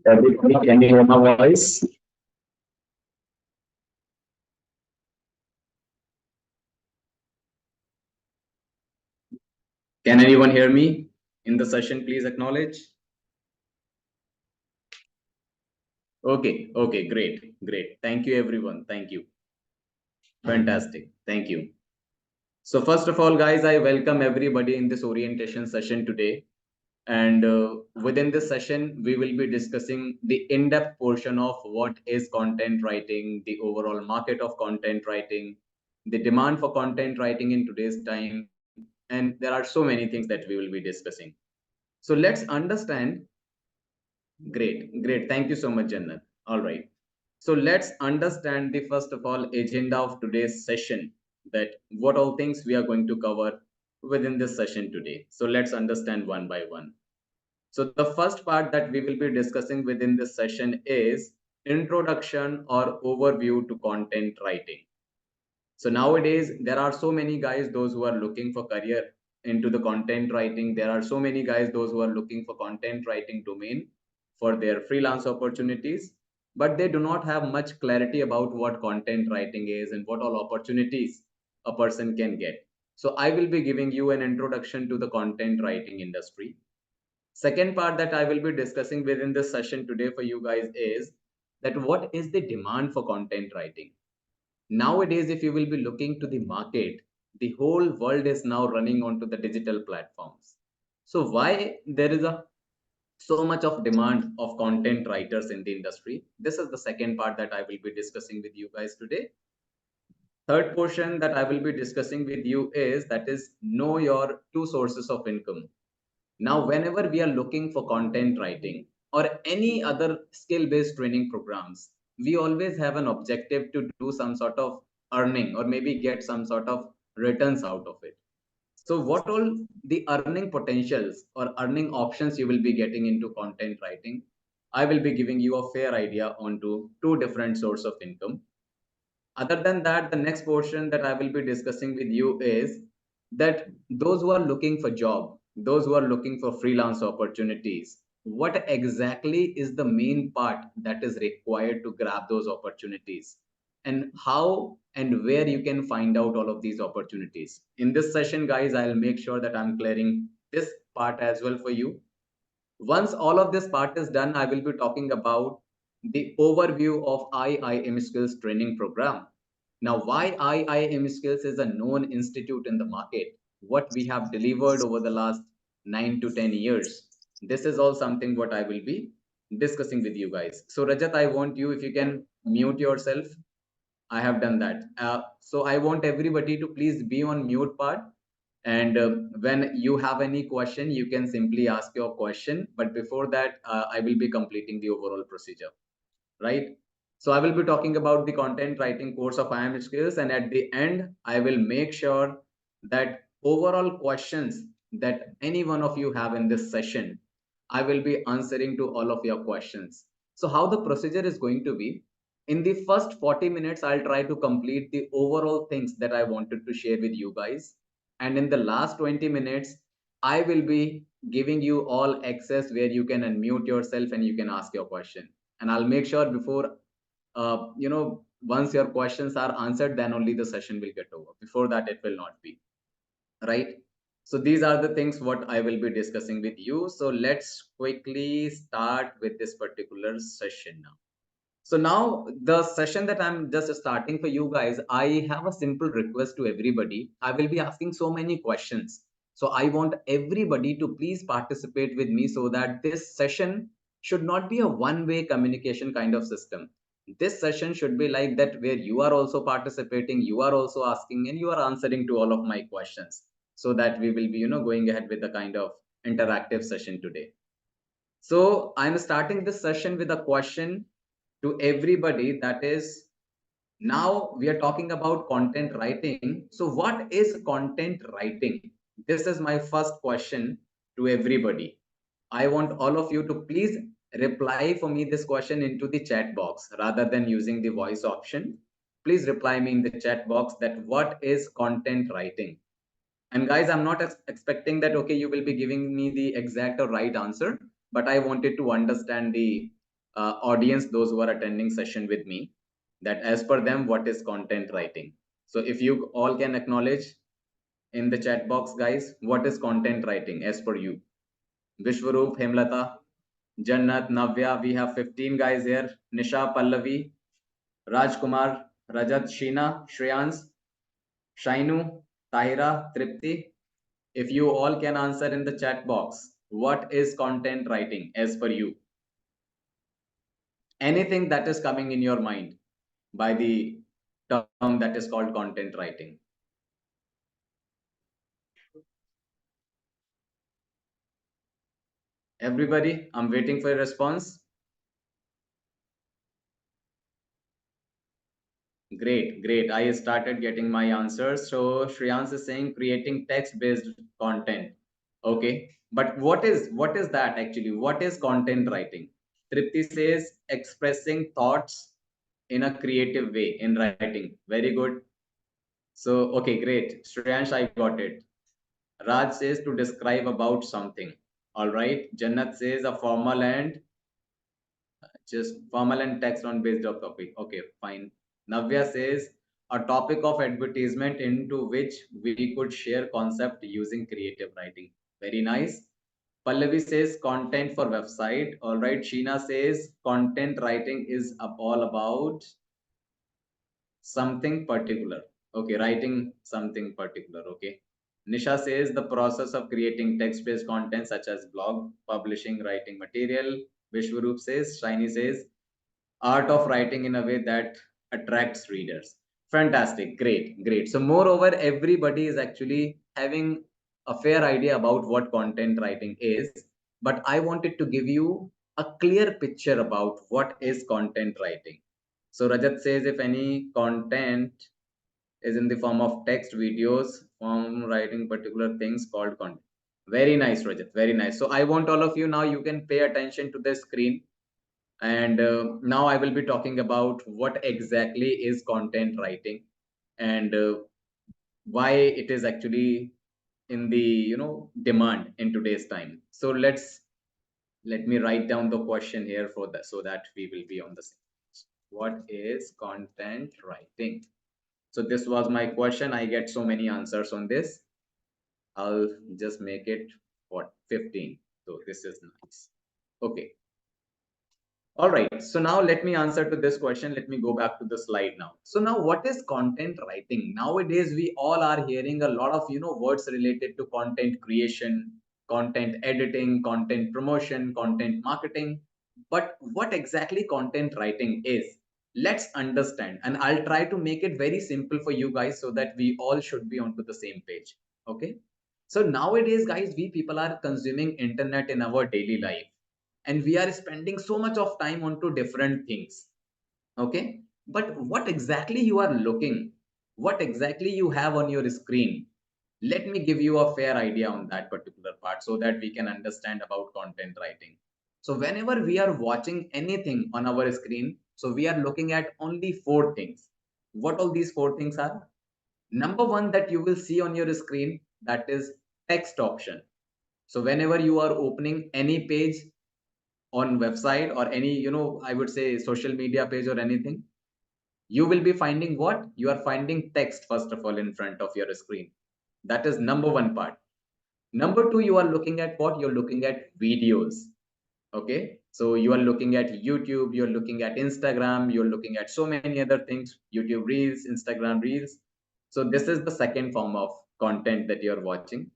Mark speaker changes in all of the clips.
Speaker 1: Everybody, can you hear my voice? Can anyone hear me in the session? Please acknowledge. Okay, great. Thank you, everyone. Thank you. Fantastic. Thank you. So, first of all, guys, I welcome everybody in this orientation session today. And within this session, we will be discussing the in-depth portion of what is content writing, the overall market of content writing, the demand for content writing in today's time, and there are so many things that we will be discussing. So let's understand. Great. Thank you so much, Jannat. All right. So let's understand the first of all agenda of today's session, that what all things we are going to cover within this session today. So let's understand one by one. So the first part that we will be discussing within this session is introduction or overview to content writing. So nowadays, there are so many guys, those who are looking for career into the content writing. There are so many guys, those who are looking for content writing domain for their freelance opportunities, but they do not have much clarity about what content writing is and what all opportunities a person can get. So I will be giving you an introduction to the content writing industry. Second part that I will be discussing within this session today for you guys is that what is the demand for content writing? Nowadays, if you will be looking to the market, the whole world is now running onto the digital platforms. So why there is a so much of demand of content writers in the industry? This is the second part that I will be discussing with you guys today. Third portion that I will be discussing with you is that is know your two sources of income. Now, whenever we are looking for content writing or any other skill-based training programs, we always have an objective to do some sort of earning or maybe get some sort of returns out of it. So what all the earning potentials or earning options you will be getting into content writing, I will be giving you a fair idea onto two different sources of income. Other than that, the next portion that I will be discussing with you is that those who are looking for job, those who are looking for freelance opportunities, what exactly is the main part that is required to grab those opportunities, and how and where you can find out all of these opportunities. In this session, guys, I'll make sure that I'm clearing this part as well for you. Once all of this part is done, I will be talking about the overview of IIM Skills training program. Now, why IIM Skills is a known institute in the market, what we have delivered over the last 9 to 10 years. This is all something what I will be discussing with you guys. So Rajat, I want you, if you can mute yourself. I have done that. So I want everybody to please be on mute part. And when you have any question, you can simply ask your question. But before that, I will be completing the overall procedure, right? So I will be talking about the content writing course of IIM Skills. And at the end, I will make sure that overall questions that any one of you have in this session, I will be answering to all of your questions. So how the procedure is going to be, in the first 40 minutes, I'll try to complete the overall things that I wanted to share with you guys. And in the last 20 minutes, I will be giving you all access where you can unmute yourself and you can ask your question. And I'll make sure before, once your questions are answered, then only the session will get over. Before that, it will not be, right? So these are the things what I will be discussing with you. So let's quickly start with this particular session now. So now the session that I'm just starting for you guys, I have a simple request to everybody. I will be asking so many questions. So I want everybody to please participate with me so that this session should not be a one-way communication kind of system. This session should be like that, where you are also participating, you are also asking, and you are answering to all of my questions, so that we will be, going ahead with the kind of interactive session today. So I'm starting this session with a question to everybody, that is, now we are talking about content writing. So what is content writing? This is my first question to everybody. I want all of you to please reply for me this question into the chat box rather than using the voice option. Please reply me in the chat box that what is content writing. And guys, I'm not expecting that, okay, you will be giving me the exact or right answer. but I wanted to understand the audience, those who are attending session with me, that as per them, what is content writing. So if you all can acknowledge in the chat box, guys, what is content writing as per you? Vishwaroop, Hemlata, Jannat, Navya, we have 15 guys here. Nisha, Pallavi, Rajkumar, Rajat, Sheena, Shreyans, Shainu, Tahira, Tripti. If you all can answer in the chat box, what is content writing as per you? Anything that is coming in your mind by the term that is called content writing. Everybody, I'm waiting for a response. Great, great. I started getting my answers. So Shreyans is saying creating text-based content. Okay, but what is that actually? What is content writing? Tripti says expressing thoughts in a creative way in writing. Very good. So okay, great. Shreyansh, I got it. Raj says to describe about something. All right. Jannat says a formal and just formal and text on based of topic. Okay, fine. Navya says a topic of advertisement into which we could share concept using creative writing. Very nice. Pallavi says content for website. All right. Sheena says content writing is all about something particular. Okay, writing something particular. Okay. Nisha says the process of creating text-based content such as blog, publishing, writing material. Vishwaroop says, Shiny says, art of writing in a way that attracts readers. Fantastic, great, great. So moreover, everybody is actually having a fair idea about what content writing is, but I wanted to give you a clear picture about what is content writing. So Rajat says if any content is in the form of text, videos, form writing particular things called content. Very nice, Rajat, very nice. So I want all of you now, you can pay attention to the screen, and now I will be talking about what exactly is content writing, and why it is actually in the demand in today's time. So let me write down the question here for that so that we will be on the same page. What is content writing? So this was my question. I get so many answers on this. I'll just make it what 15. So this is nice. Okay. All right. So now let me answer to this question. Let me go back to the slide now. So now what is content writing? Nowadays, we all are hearing a lot of, words related to content creation, content editing, content promotion, content marketing. But what exactly content writing is? Let's understand. And I'll try to make it very simple for you guys so that we all should be onto the same page. Okay. So nowadays, guys, we people are consuming internet in our daily life, and we are spending so much of time onto different things. Okay, but what exactly you are looking, what exactly you have on your screen, let me give you a fair idea on that particular part so that we can understand about content writing. So whenever we are watching anything on our screen, so we are looking at only four things. What all these four things are? Number one that you will see on your screen, that is text option. So whenever you are opening any page on website or any, I would say social media page or anything, you will be finding what? You are finding text first of all in front of your screen. That is number one part. Number two, you are looking at what? You're looking at videos. Okay, so you are looking at YouTube, you're looking at Instagram, you're looking at so many other things, YouTube reels, Instagram reels. So this is the second form of content that you're watching.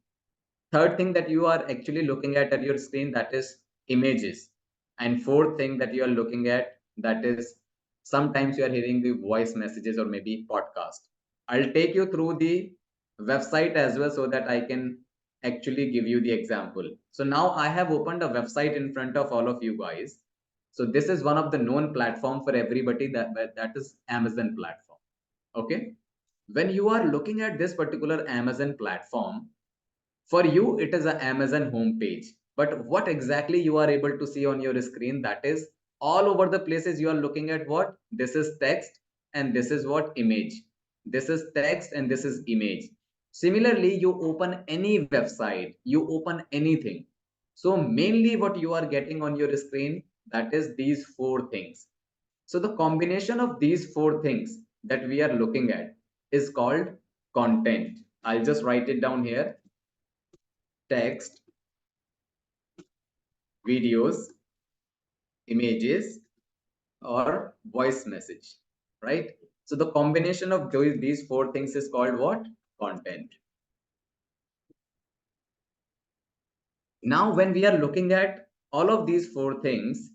Speaker 1: Third thing that you are actually looking at your screen, that is images. And fourth thing that you are looking at, that is sometimes you are hearing the voice messages or maybe podcast. I'll take you through the website as well so that I can actually give you the example. So now I have opened a website in front of all of you guys. So this is one of the known platform for everybody, that is Amazon platform. Okay, when you are looking at this particular Amazon platform, for you, it is an Amazon homepage. But what exactly you are able to see on your screen, that is all over the places you are looking at what? This is text and this is what? Image. This is text and this is image. Similarly, you open any website, you open anything. So mainly what you are getting on your screen, that is these four things. So the combination of these four things that we are looking at is called content. I'll just write it down here: text, videos, images, or voice message, right? So the combination of these four things is called what? Content. Now, when we are looking at all of these four things,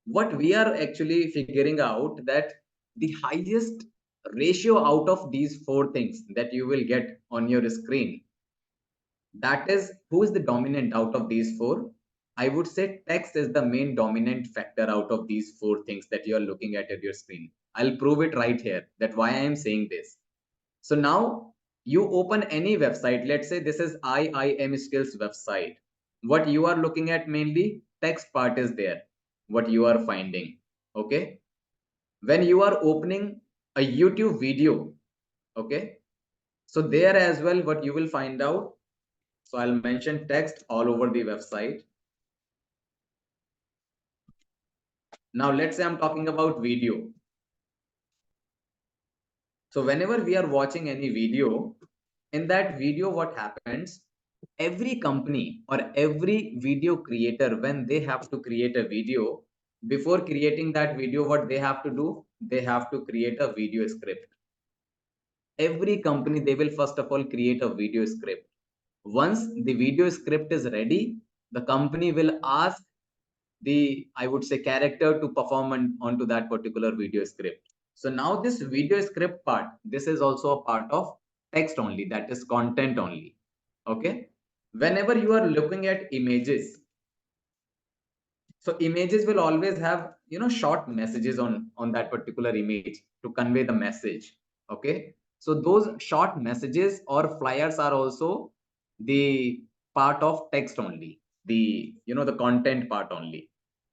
Speaker 1: what we are actually figuring out that the highest ratio out of these four things that you will get on your screen, that is, who is the dominant out of these four? I would say text is the main dominant factor out of these four things that you are looking at your screen. I'll prove it right here that why I am saying this. So now you open any website. Let's say this is IIM Skills website. What you are looking at mainly, text part is there. What you are finding. Okay. When you are opening a YouTube video, okay. So there as well, what you will find out. So I'll mention text all over the website. Now let's say I'm talking about video. So whenever we are watching any video, in that video, what happens? Every company or every video creator, when they have to create a video, before creating that video, what they have to do? They have to create a video script. Every company, they will first of all create a video script. Once the video script is ready, the company will ask the, I would say, character to perform onto that particular video script. So now this video script part, this is also a part of text only, that is content only. Okay. Whenever you are looking at images, so images will always have, short messages on that particular image to convey the message. Okay. So those short messages or flyers are also the part of text only, the content part only.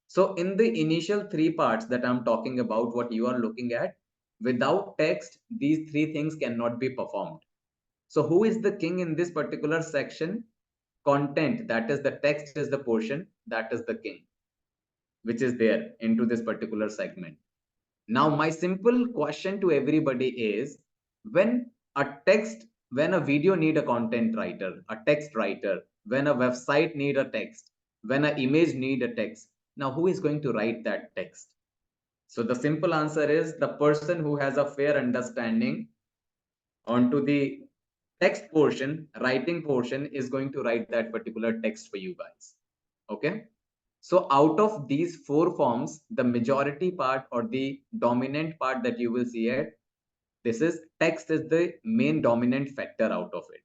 Speaker 1: So in the initial three parts that I'm talking about, what you are looking at, without text, these three things cannot be performed. So who is the king in this particular section? Content, that is the text is the portion, that is the king, which is there into this particular segment. Now, my simple question to everybody is, when when a video need a content writer, a text writer, when a website need a text, when an image need a text, now who is going to write that text? So the simple answer is the person who has a fair understanding onto the text portion, writing portion is going to write that particular text for you guys. Okay. So out of these four forms, the majority part or the dominant part that you will see it, this is text is the main dominant factor out of it.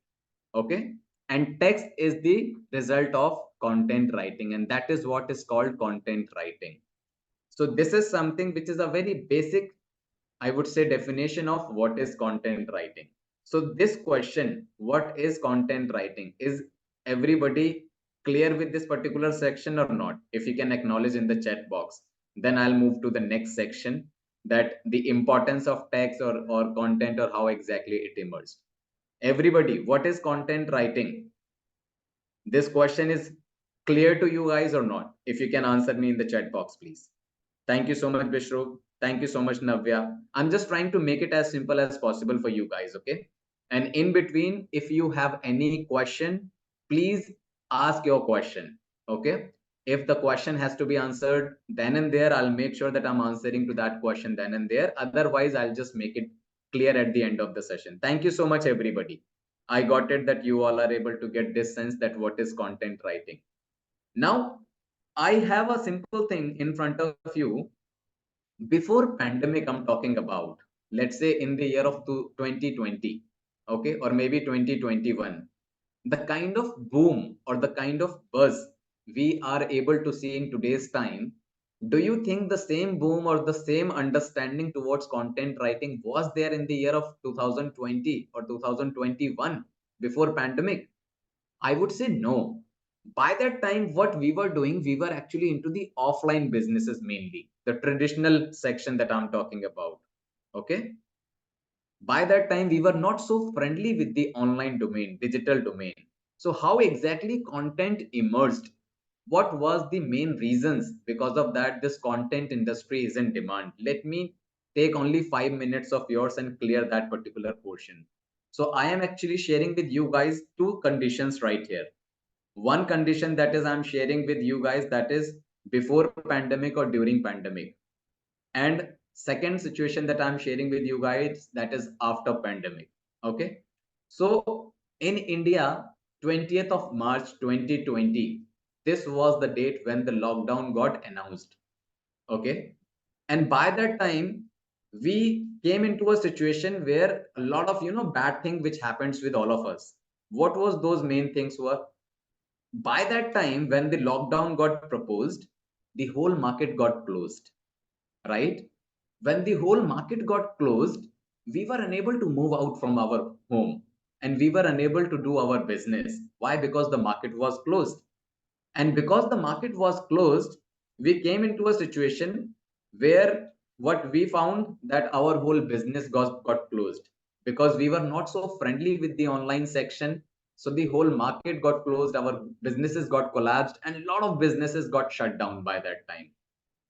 Speaker 1: Okay. And text is the result of content writing, and that is what is called content writing. So this is something which is a very basic, I would say, definition of what is content writing. So this question, what is content writing? Is everybody clear with this particular section or not? If you can acknowledge in the chat box, then I'll move to the next section, that the importance of text or content, or how exactly it emerged. Everybody, what is content writing? This question is clear to you guys or not? If you can answer me in the chat box, please. Thank you so much, Bishru. Thank you so much, Navya. I'm just trying to make it as simple as possible for you guys, okay? And in between, if you have any question, please ask your question, okay? If the question has to be answered then and there, I'll make sure that I'm answering to that question then and there. Otherwise, I'll just make it clear at the end of the session. Thank you so much, everybody. I got it that you all are able to get this sense that what is content writing. Now, I have a simple thing in front of you. Before pandemic, I'm talking about, let's say in the year of 2020, okay, or maybe 2021, the kind of boom or the kind of buzz we are able to see in today's time, do you think the same boom or the same understanding towards content writing was there in the year of 2020 or 2021 before pandemic? I would say no. By that time, what we were doing, we were actually into the offline businesses mainly, the traditional section that I'm talking about. Okay. By that time, we were not so friendly with the online domain, digital domain. So, how exactly content emerged? what was the main reasons because of that this content industry is in demand? Let me take only 5 minutes of yours and clear that particular portion. So I am actually sharing with you guys two conditions right here. One condition that is I'm sharing with you guys, that is before pandemic or during pandemic, and second situation that I'm sharing with you guys, that is after pandemic. Okay, so in India, 20th of March 2020, this was the date when the lockdown got announced. Okay, and by that time we came into a situation where a lot of bad thing which happens with all of us. What was those main things were, by that time when the lockdown got proposed, the whole market got closed, right? When the whole market got closed, we were unable to move out from our home and we were unable to do our business. Why? Because the market was closed. And because the market was closed, we came into a situation where what we found, that our whole business got closed because we were not so friendly with the online section. So the whole market got closed, our businesses got collapsed, and a lot of businesses got shut down by that time.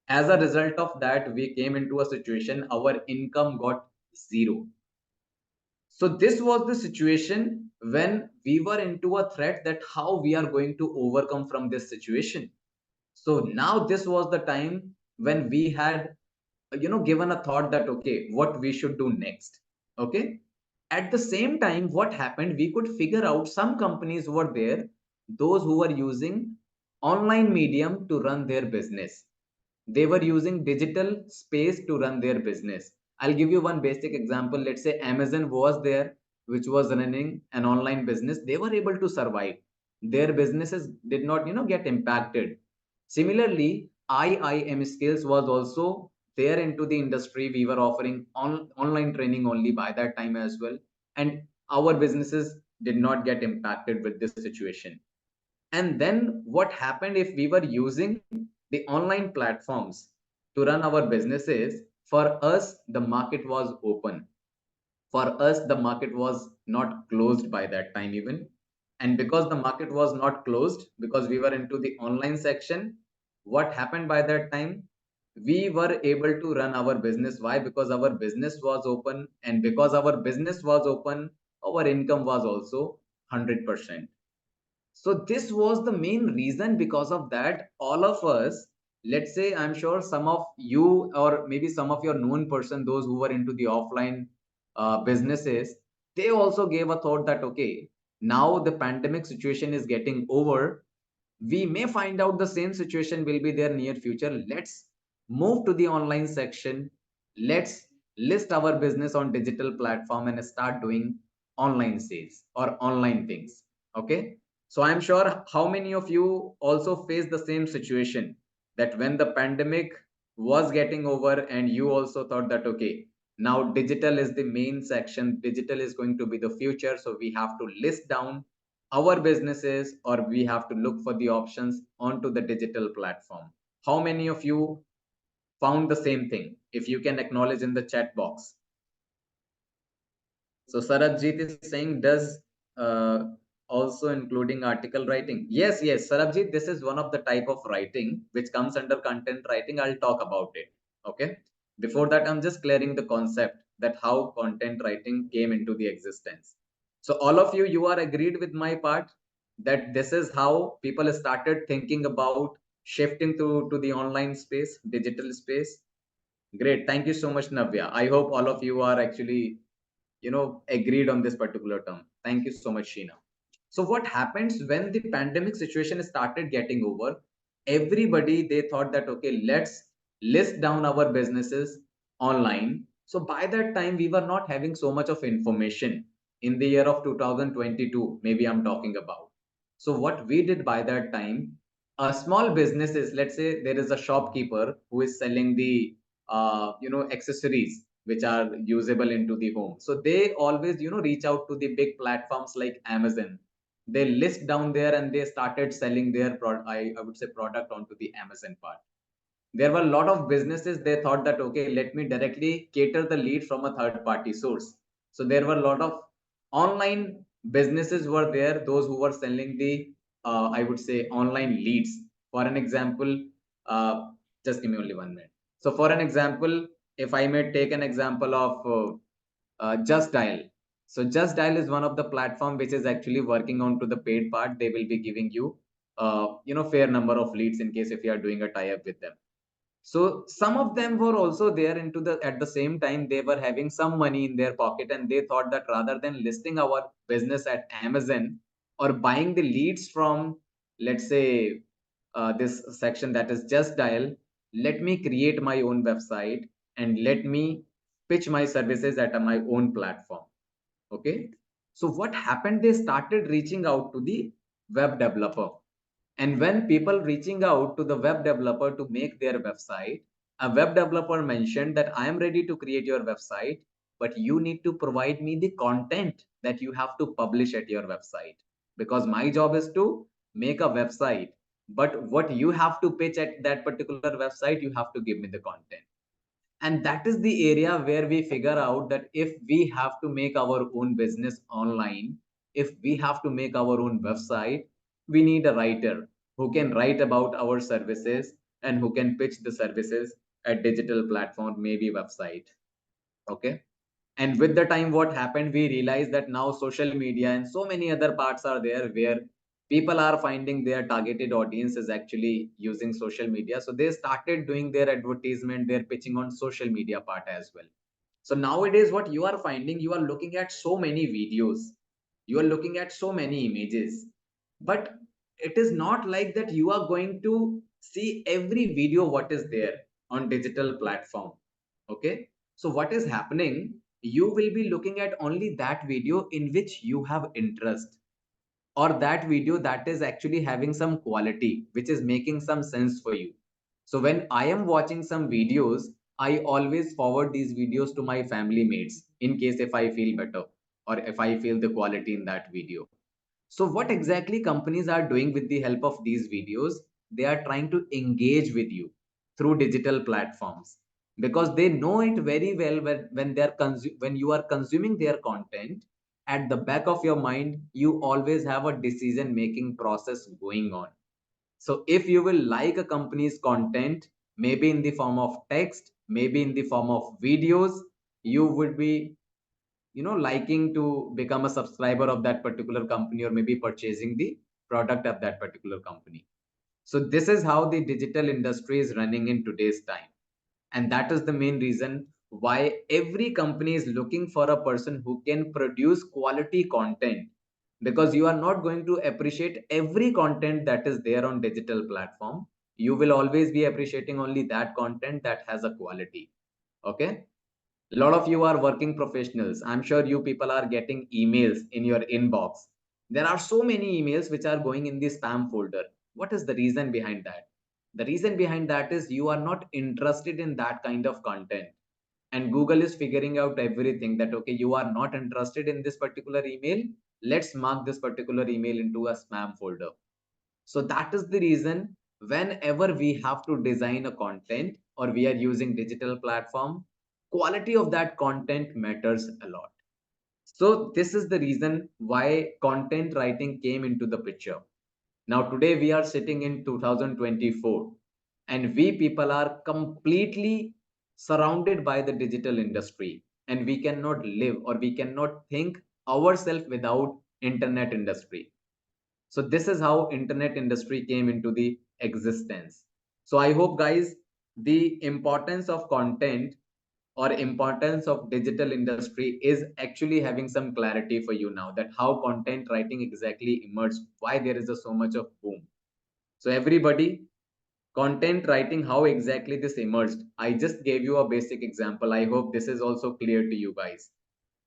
Speaker 1: As a result of that, we came into a situation our income got zero. So this was the situation when we were into a threat that how we are going to overcome from this situation. So now this was the time when we had given a thought that okay, what we should do next. Okay, at the same time what happened, we could figure out some companies were there, those who were using online medium to run their business. They were using digital space to run their business. I'll give you one basic example. Let's say Amazon was there, which was running an online business. They were able to survive. Their businesses did not get impacted. Similarly, IIM skills was also there into the industry. We were offering online training only by that time as well, and our businesses did not get impacted with this situation. And then what happened, if we were using the online platforms to run our businesses, for us, the market was open. For us, the market was not closed by that time even. And because the market was not closed, because we were into the online section, what happened by that time? We were able to run our business. Why? Because our business was open. And because our business was open, our income was also 100%. So this was the main reason. Because of that, all of us, let's say, I'm sure some of you or maybe some of your known person, those who were into the offline businesses, they also gave a thought that okay, now the pandemic situation is getting over, we may find out the same situation will be there near future. Let's move to the online section. Let's list our business on digital platform and start doing online sales or online things. Okay, so I'm sure how many of you also face the same situation, that when the pandemic was getting over and you also thought that okay, now digital is the main section, digital is going to be the future, so we have to list down our businesses or we have to look for the options onto the digital platform. How many of you found the same thing? If you can acknowledge in the chat box. So Sarabjit is saying, does also including article writing? Yes, yes, Sarabjit, this is one of the type of writing which comes under content writing. I'll talk about it. Okay. Before that, I'm just clearing the concept that how content writing came into the existence. So all of you, you are agreed with my part that this is how people started thinking about shifting to the online space, digital space. Great. Thank you so much, Navya. I hope all of you are actually agreed on this particular term. Thank you so much, Sheena. So what happens when the pandemic situation started getting over? Everybody, they thought that okay, let's list down our businesses online. So by that time we were not having so much of information. In the year of 2022, maybe I'm talking about. So what we did by that time, small businesses, let's say there is a shopkeeper who is selling the accessories which are usable into the home. So they always reach out to the big platforms like Amazon. They list down there and they started selling their product, I would say product, onto the Amazon part. There were a lot of businesses, they thought that okay, let me directly cater the lead from a third party source. So there were a lot of online businesses were there, those who were selling the I would say online leads. For an example, just give me only 1 minute. So for an example, if I may take an example of Just Dial. So Just Dial is one of the platform which is actually working on to the paid part. They will be giving you fair number of leads in case if you are doing a tie-up with them. So some of them were also there into the at the same time they were having some money in their pocket, and they thought that rather than listing our business at Amazon or buying the leads from, let's say, this section that is Just Dial, let me create my own website and let me pitch my services at my own platform. Okay. So what happened? They started reaching out to the web developer, and when people reaching out to the web developer to make their website, a web developer mentioned that I am ready to create your website, but you need to provide me the content that you have to publish at your website. Because my job is to make a website, but what you have to pitch at that particular website, you have to give me the content. And that is the area where we figure out that if we have to make our own business online, if we have to make our own website, we need a writer who can write about our services and who can pitch the services at digital platform, maybe website. Okay. And with the time, what happened, we realized that now social media and so many other parts are there where people are finding their targeted audience is actually using social media. So they started doing their advertisement, their pitching on social media part as well. So nowadays, what you are finding, you are looking at so many videos, you are looking at so many images, but it is not like that you are going to see every video what is there on digital platform. Okay. So what is happening, you will be looking at only that video in which you have interest, or that video that is actually having some quality which is making some sense for you. So when I am watching some videos, I always forward these videos to my family mates in case if I feel better or if I feel the quality in that video. So what exactly companies are doing with the help of these videos, they are trying to engage with you through digital platforms, because they know it very well when when you are consuming their content, at the back of your mind you always have a decision making process going on. So if you will like a company's content, maybe in the form of text, maybe in the form of videos, you would be liking to become a subscriber of that particular company, or maybe purchasing the product of that particular company. So this is how the digital industry is running in today's time. And that is the main reason why every company is looking for a person who can produce quality content, because you are not going to appreciate every content that is there on digital platform. You will always be appreciating only that content that has a quality. Okay. A lot of you are working professionals. I'm sure you people are getting emails in your inbox. There are so many emails which are going in the spam folder. What is the reason behind that? The reason behind that is you are not interested in that kind of content. And Google is figuring out everything that, okay, you are not interested in this particular email. Let's mark this particular email into a spam folder. So that is the reason whenever we have to design a content or we are using digital platform, quality of that content matters a lot. So this is the reason why content writing came into the picture. Now today we are sitting in 2024, and we people are completely surrounded by the digital industry, and we cannot live or we cannot think ourselves without internet industry. So this is how internet industry came into the existence. So I hope guys, the importance of content or importance of digital industry is actually having some clarity for you now, that how content writing exactly emerged, why there is a so much of boom. So everybody, content writing, how exactly this emerged, I just gave you a basic example. I hope this is also clear to you guys.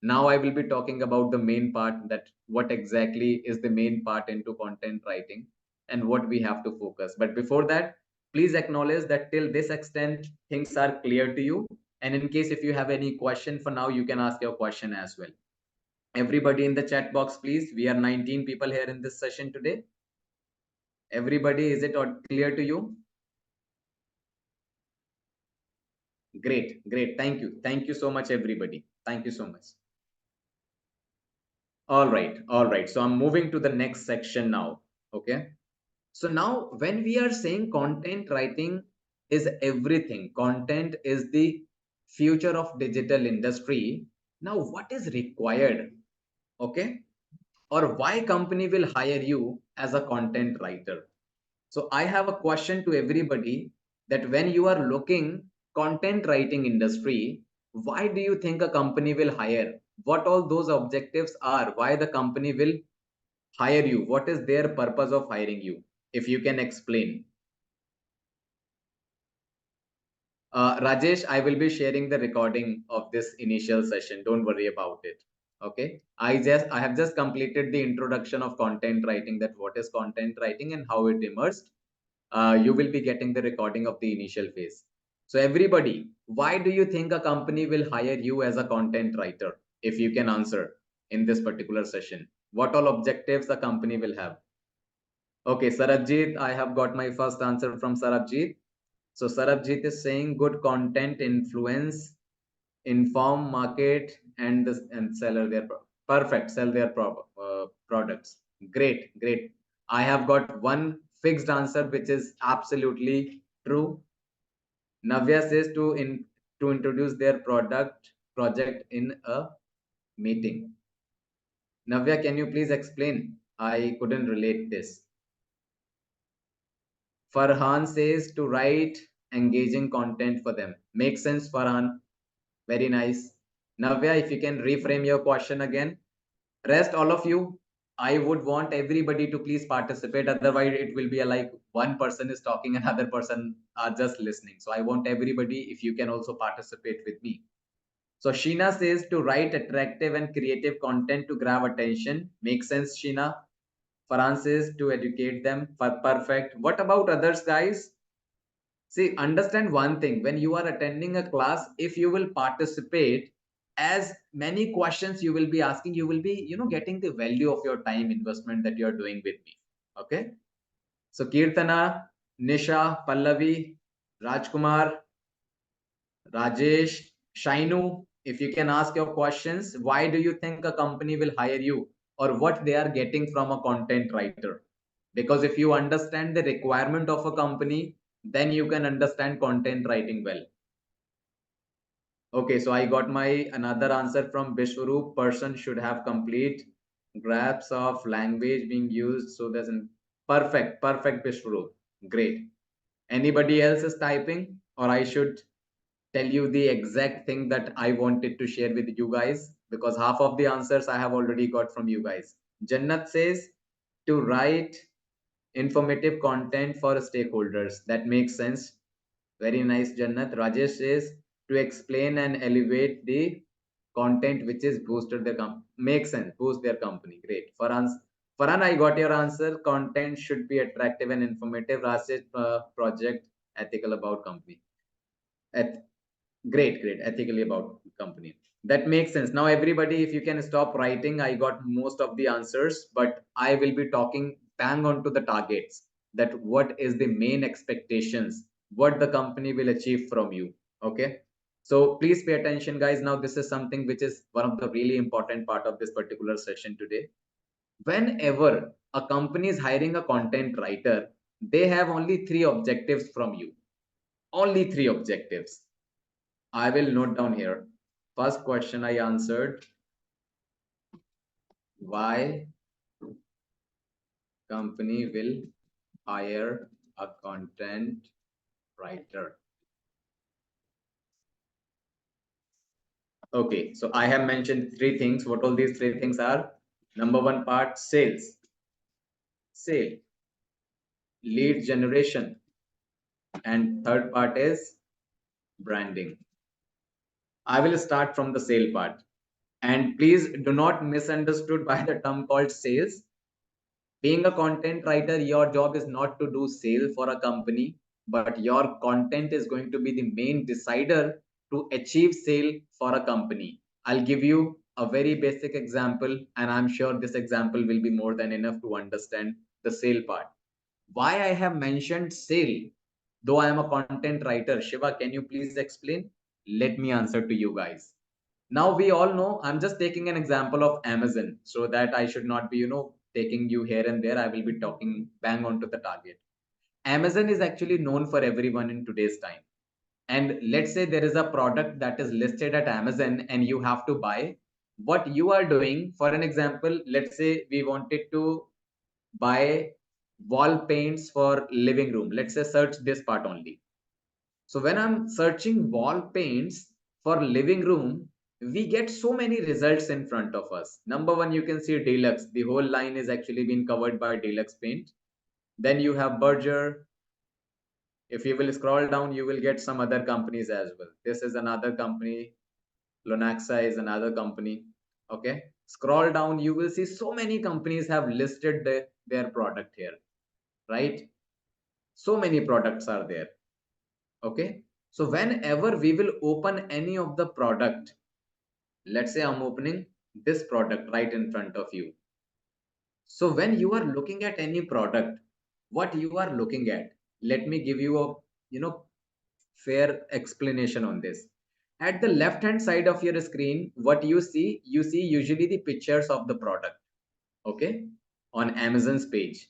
Speaker 1: Now I will be talking about the main part, that what exactly is the main part into content writing and what we have to focus. But before that, please acknowledge that till this extent things are clear to you. And in case if you have any question for now, you can ask your question as well. Everybody in the chat box, please. We are 19 people here in this session today. Everybody, is it clear to you? Great, great. Thank you. Thank you so much, everybody. Thank you so much. All right, all right. So I'm moving to the next section now. Okay. So now when we are saying content writing is everything, content is the future of digital industry. Now what is required? Okay. Or why company will hire you as a content writer? So I have a question to everybody, that when you are looking content writing industry, why do you think a company will hire? What all those objectives are? Why the company will hire you? What is their purpose of hiring you? If you can explain. Rajesh, I will be sharing the recording of this initial session. Don't worry about it. Okay. I have just completed the introduction of content writing, that what is content writing and how it emerged. You will be getting the recording of the initial phase. So everybody, why do you think a company will hire you as a content writer? If you can answer in this particular session, what all objectives the company will have? Okay, Sarabjit, I have got my first answer from Sarabjit. So Sarabjit is saying good content influence, inform market and seller their perfect sell their products. Great, great. I have got one fixed answer which is absolutely true. Navya says to introduce their project in a meeting. Navya, can you please explain? I couldn't relate this. Farhan says to write engaging content for them. Makes sense, Farhan. Very nice. Navya, if you can reframe your question again. Rest, all of you, I would want everybody to please participate. Otherwise, it will be like one person is talking, another person are just listening. So I want everybody, if you can also participate with me. So Sheena says to write attractive and creative content to grab attention. Makes sense, Sheena. Farhan says to educate them. Perfect. What about others, guys? See, understand one thing. When you are attending a class, if you will participate, as many questions you will be asking, you will be, getting the value of your time investment that you are doing with me. Okay. So Kirtana, Nisha, Pallavi, Rajkumar, Rajesh, Shainu, if you can ask your questions, why do you think a company will hire you, or what they are getting from a content writer? Because if you understand the requirement of a company, then you can understand content writing well. Okay, so I got my another answer from Bishwaroop. Person should have complete grasp of language being used. So there's an perfect Bishwaroop. Great. Anybody else is typing, or I should tell you the exact thing that I wanted to share with you guys, because half of the answers I have already got from you guys. Jannat says to write informative content for stakeholders. That makes sense. Very nice, Jannat. Rajesh says to explain and elevate the content which is boosted their company. Makes sense. Boost their company. Great. Farhan, I got your answer. Content should be attractive and informative. Rajesh, project ethical about company. Great, great. Ethically about company. That makes sense. Now, everybody, if you can stop writing, I got most of the answers, but I will be talking bang on to the targets, that what is the main expectations, what the company will achieve from you. Okay. So please pay attention, guys. Now, this is something which is one of the really important part of this particular session today. Whenever a company is hiring a content writer, they have only three objectives from you. Only three objectives. I will note down here. First question I answered, why company will hire a content writer? Okay, so I have mentioned three things. What all these three things are? Number one part, sales, sale, lead generation, and third part is branding. I will start from the sale part. And please do not misunderstood by the term called sales. Being a content writer, your job is not to do sale for a company, but your content is going to be the main decider to achieve sale for a company. I'll give you a very basic example, and I'm sure this example will be more than enough to understand the sale part. Why I have mentioned sale, though I am a content writer? Shiva, can you please explain? Let me answer to you guys. Now we all know, I'm just taking an example of Amazon, so that I should not be taking you here and there. I will be talking bang on to the target. Amazon is actually known for everyone in today's time. And let's say there is a product that is listed at Amazon and you have to buy. What you are doing, for an example, let's say we wanted to buy wall paints for living room. Let's say search this part only. So when I'm searching wall paints for living room, we get so many results in front of us. Number one, you can see Deluxe. The whole line is actually been covered by Deluxe paint. Then you have Berger. If you will scroll down, you will get some other companies as well. This is another company. Lonaxa is another company. Okay. Scroll down, you will see so many companies have listed their product here, right? So many products are there. Okay. So whenever we will open any of the product, let's say I'm opening this product right in front of you. So when you are looking at any product, what you are looking at, let me give you a, fair explanation on this. At the left hand side of your screen, what you see usually the pictures of the product. Okay. On Amazon's page.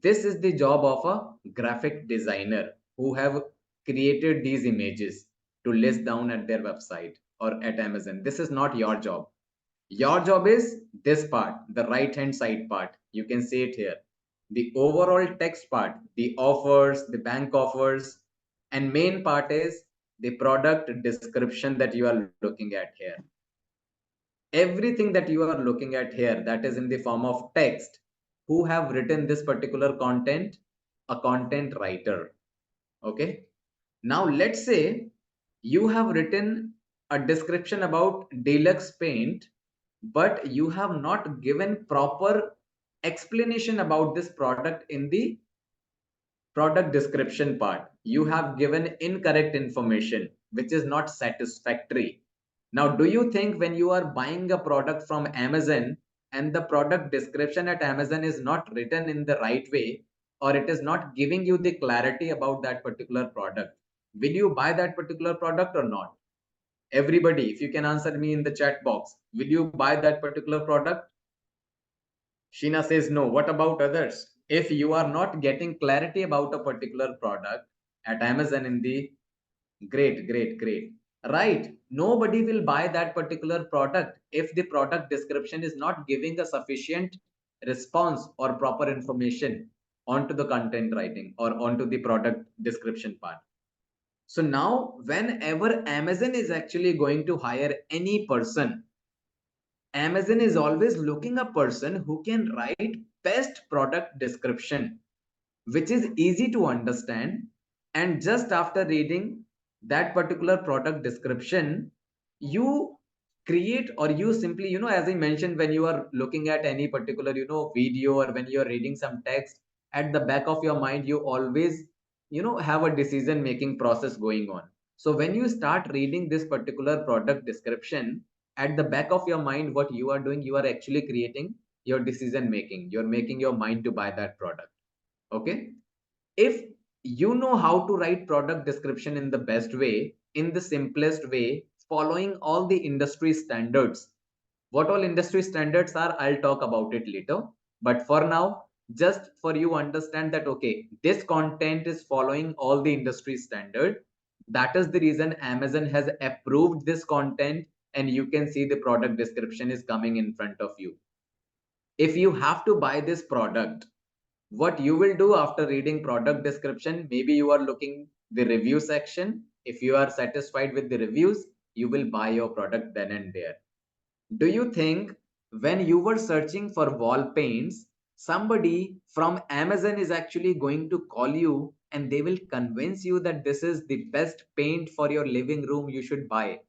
Speaker 1: This is the job of a graphic designer who have created these images to list down at their website or at Amazon. This is not your job. Your job is this part, the right hand side part. You can see it here. The overall text part, the offers, the bank offers, and main part is the product description that you are looking at here. Everything that you are looking at here, that is in the form of text. Who have written this particular content? A content writer. Okay. Now let's say you have written a description about Deluxe paint, but you have not given proper explanation about this product in the product description part. You have given incorrect information, which is not satisfactory. Now, do you think when you are buying a product from Amazon and the product description at Amazon is not written in the right way, or it is not giving you the clarity about that particular product, will you buy that particular product or not? Everybody, if you can answer me in the chat box, will you buy that particular product? Sheena says no. What about others? If you are not getting clarity about a particular product at Amazon in the great. Right. Nobody will buy that particular product if the product description is not giving a sufficient response or proper information onto the content writing or onto the product description part. So now, whenever Amazon is actually going to hire any person, Amazon is always looking a person who can write best product description, which is easy to understand. And just after reading that particular product description, you create or you simply, as I mentioned, when you are looking at any particular, video or when you are reading some text, at the back of your mind, you always, have a decision making process going on. So when you start reading this particular product description, at the back of your mind, what you are doing, you are actually creating your decision making. You're making your mind to buy that product. Okay. If you know how to write product description in the best way, in the simplest way, following all the industry standards, what all industry standards are, I'll talk about it later. But for now, just for you understand that, okay, this content is following all the industry standard. That is the reason Amazon has approved this content and you can see the product description is coming in front of you. If you have to buy this product, what you will do after reading product description, maybe you are looking the review section. If you are satisfied with the reviews, you will buy your product then and there. Do you think when you were searching for wall paints, somebody from Amazon is actually going to call you and they will convince you that this is the best paint for your living room you should buy?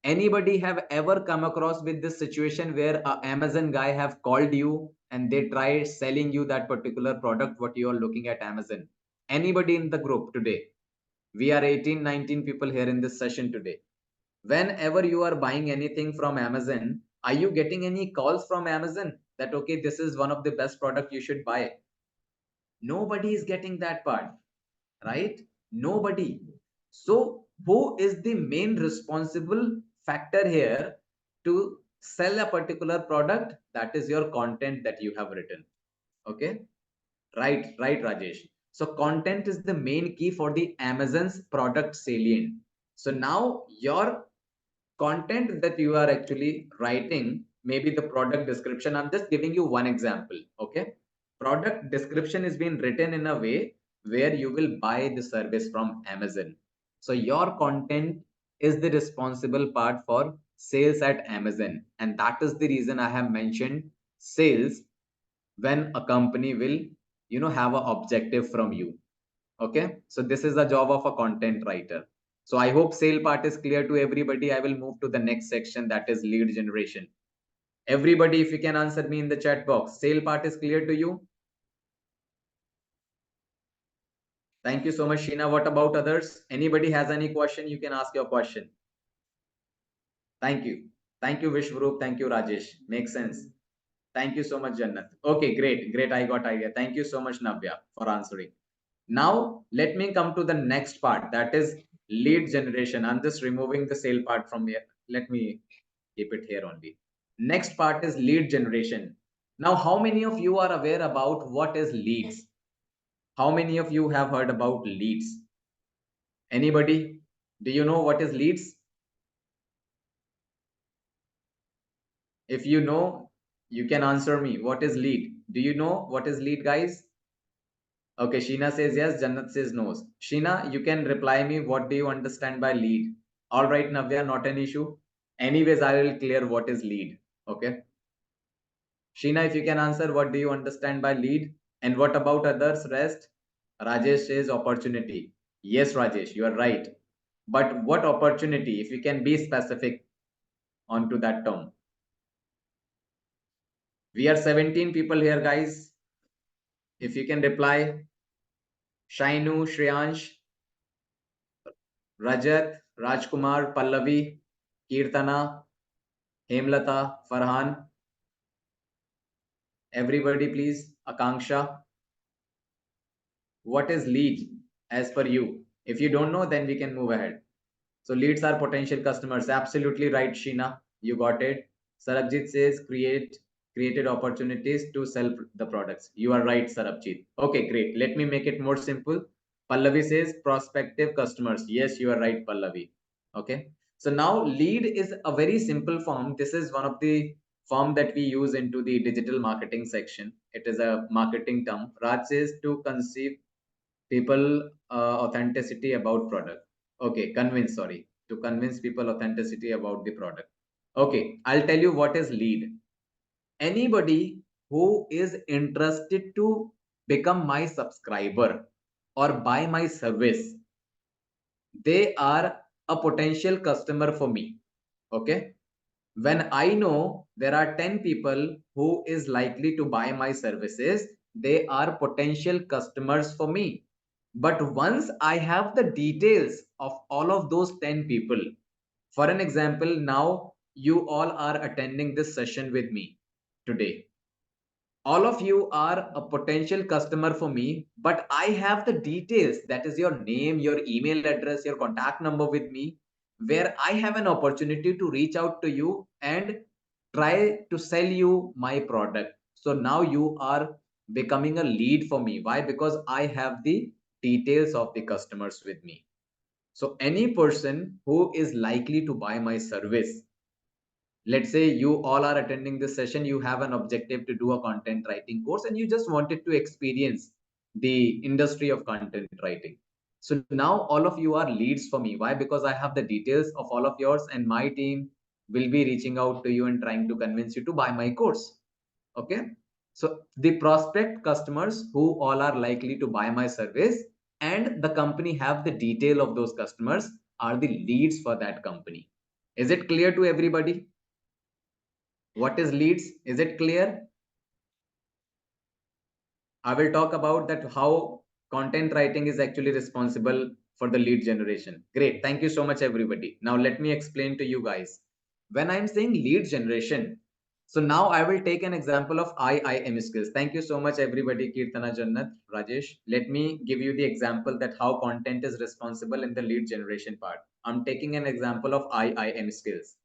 Speaker 1: Anybody have ever come across with this situation where a Amazon guy have called you and they try selling you that particular product what you are looking at Amazon? Anybody in the group today? We are 18 19 people here in this session today. Whenever you are buying anything from Amazon, are you getting any calls from Amazon that, okay, this is one of the best product you should buy? Nobody is getting that part, right? Nobody. So who is the main responsible factor here to sell a particular product, that is your content that you have written. Okay, right, Rajesh. So content is the main key for the Amazon's product salient. So now your content that you are actually writing, maybe the product description, I'm just giving you one example. Okay, product description is being written in a way where you will buy the service from Amazon. So your content is the responsible part for sales at Amazon, and that is the reason I have mentioned sales when a company will have an objective from you. Okay, so this is the job of a content writer. So I hope sale part is clear to everybody. I will move to the next section, that is lead generation. Everybody, if you can answer me in the chat box, sale part is clear to you? Thank you so much, Sheena. What about others? Anybody has any question, you can ask your question. Thank you. Thank you, Vishwaroop. Thank you, Rajesh. Makes sense. Thank you so much, Jannat. Okay, great. I got idea. Thank you so much, Navya, for answering. Now, let me come to the next part, that is lead generation. I'm just removing the sale part from here. Let me keep it here only. Next part is lead generation. Now, how many of you are aware about what is leads? How many of you have heard about leads? Anybody? Do you know what is leads? If you know, you can answer me. What is lead? Do you know what is lead, guys? Okay, Sheena says yes, Jannat says no. Sheena, you can reply me. What do you understand by lead? All right, Navya, not an issue. Anyways, I will clear what is lead. Okay. Sheena, if you can answer, what do you understand by lead? And what about others? Rest? Rajesh says opportunity. Yes, Rajesh, you are right. But what opportunity? If you can be specific onto that term. We are 17 people here, guys. If you can reply, Shainu, Shriyansh, Rajat, Rajkumar, Pallavi, Kirtana, Hemlata, Farhan, everybody please. Akanksha, what is lead as per you? If you don't know, then we can move ahead. So leads are potential customers. Absolutely right, Sheena. You got it. Sarabjit says created opportunities to sell the products. You are right, Sarabjit. Okay, great. Let me make it more simple. Pallavi says prospective customers. Yes, you are right, Pallavi. Okay. So now lead is a very simple form. This is one of the form that we use into the digital marketing section. It is a marketing term. Raj says to conceive people authenticity about product. Okay, convince, sorry, to convince people authenticity about the product. Okay, I'll tell you what is lead. Anybody who is interested to become my subscriber or buy my service, they are a potential customer for me. Okay, when I know there are 10 people who is likely to buy my services, they are potential customers for me. But once I have the details of all of those 10 people, for an example, now you all are attending this session with me today. All of you are a potential customer for me, but I have the details, that is your name, your email address, your contact number with me, where I have an opportunity to reach out to you and try to sell you my product. So now you are becoming a lead for me. Why? Because I have the details of the customers with me. So any person who is likely to buy my service, let's say you all are attending this session, you have an objective to do a content writing course and you just wanted to experience the industry of content writing. So now all of you are leads for me. Why? Because I have the details of all of yours and my team will be reaching out to you and trying to convince you to buy my course. Okay, so the prospect customers who all are likely to buy my service and the company have the detail of those customers are the leads for that company. Is it clear to everybody? What is leads? Is it clear? I will talk about that how content writing is actually responsible for the lead generation. Great. Thank you so much, everybody. Now let me explain to you guys. When I'm saying lead generation, so now I will take an example of IIM skills. Thank you so much, everybody. Kirtana, Jannat, Rajesh. Let me give you the example that how content is responsible in the lead generation part. I'm taking an example of IIM skills.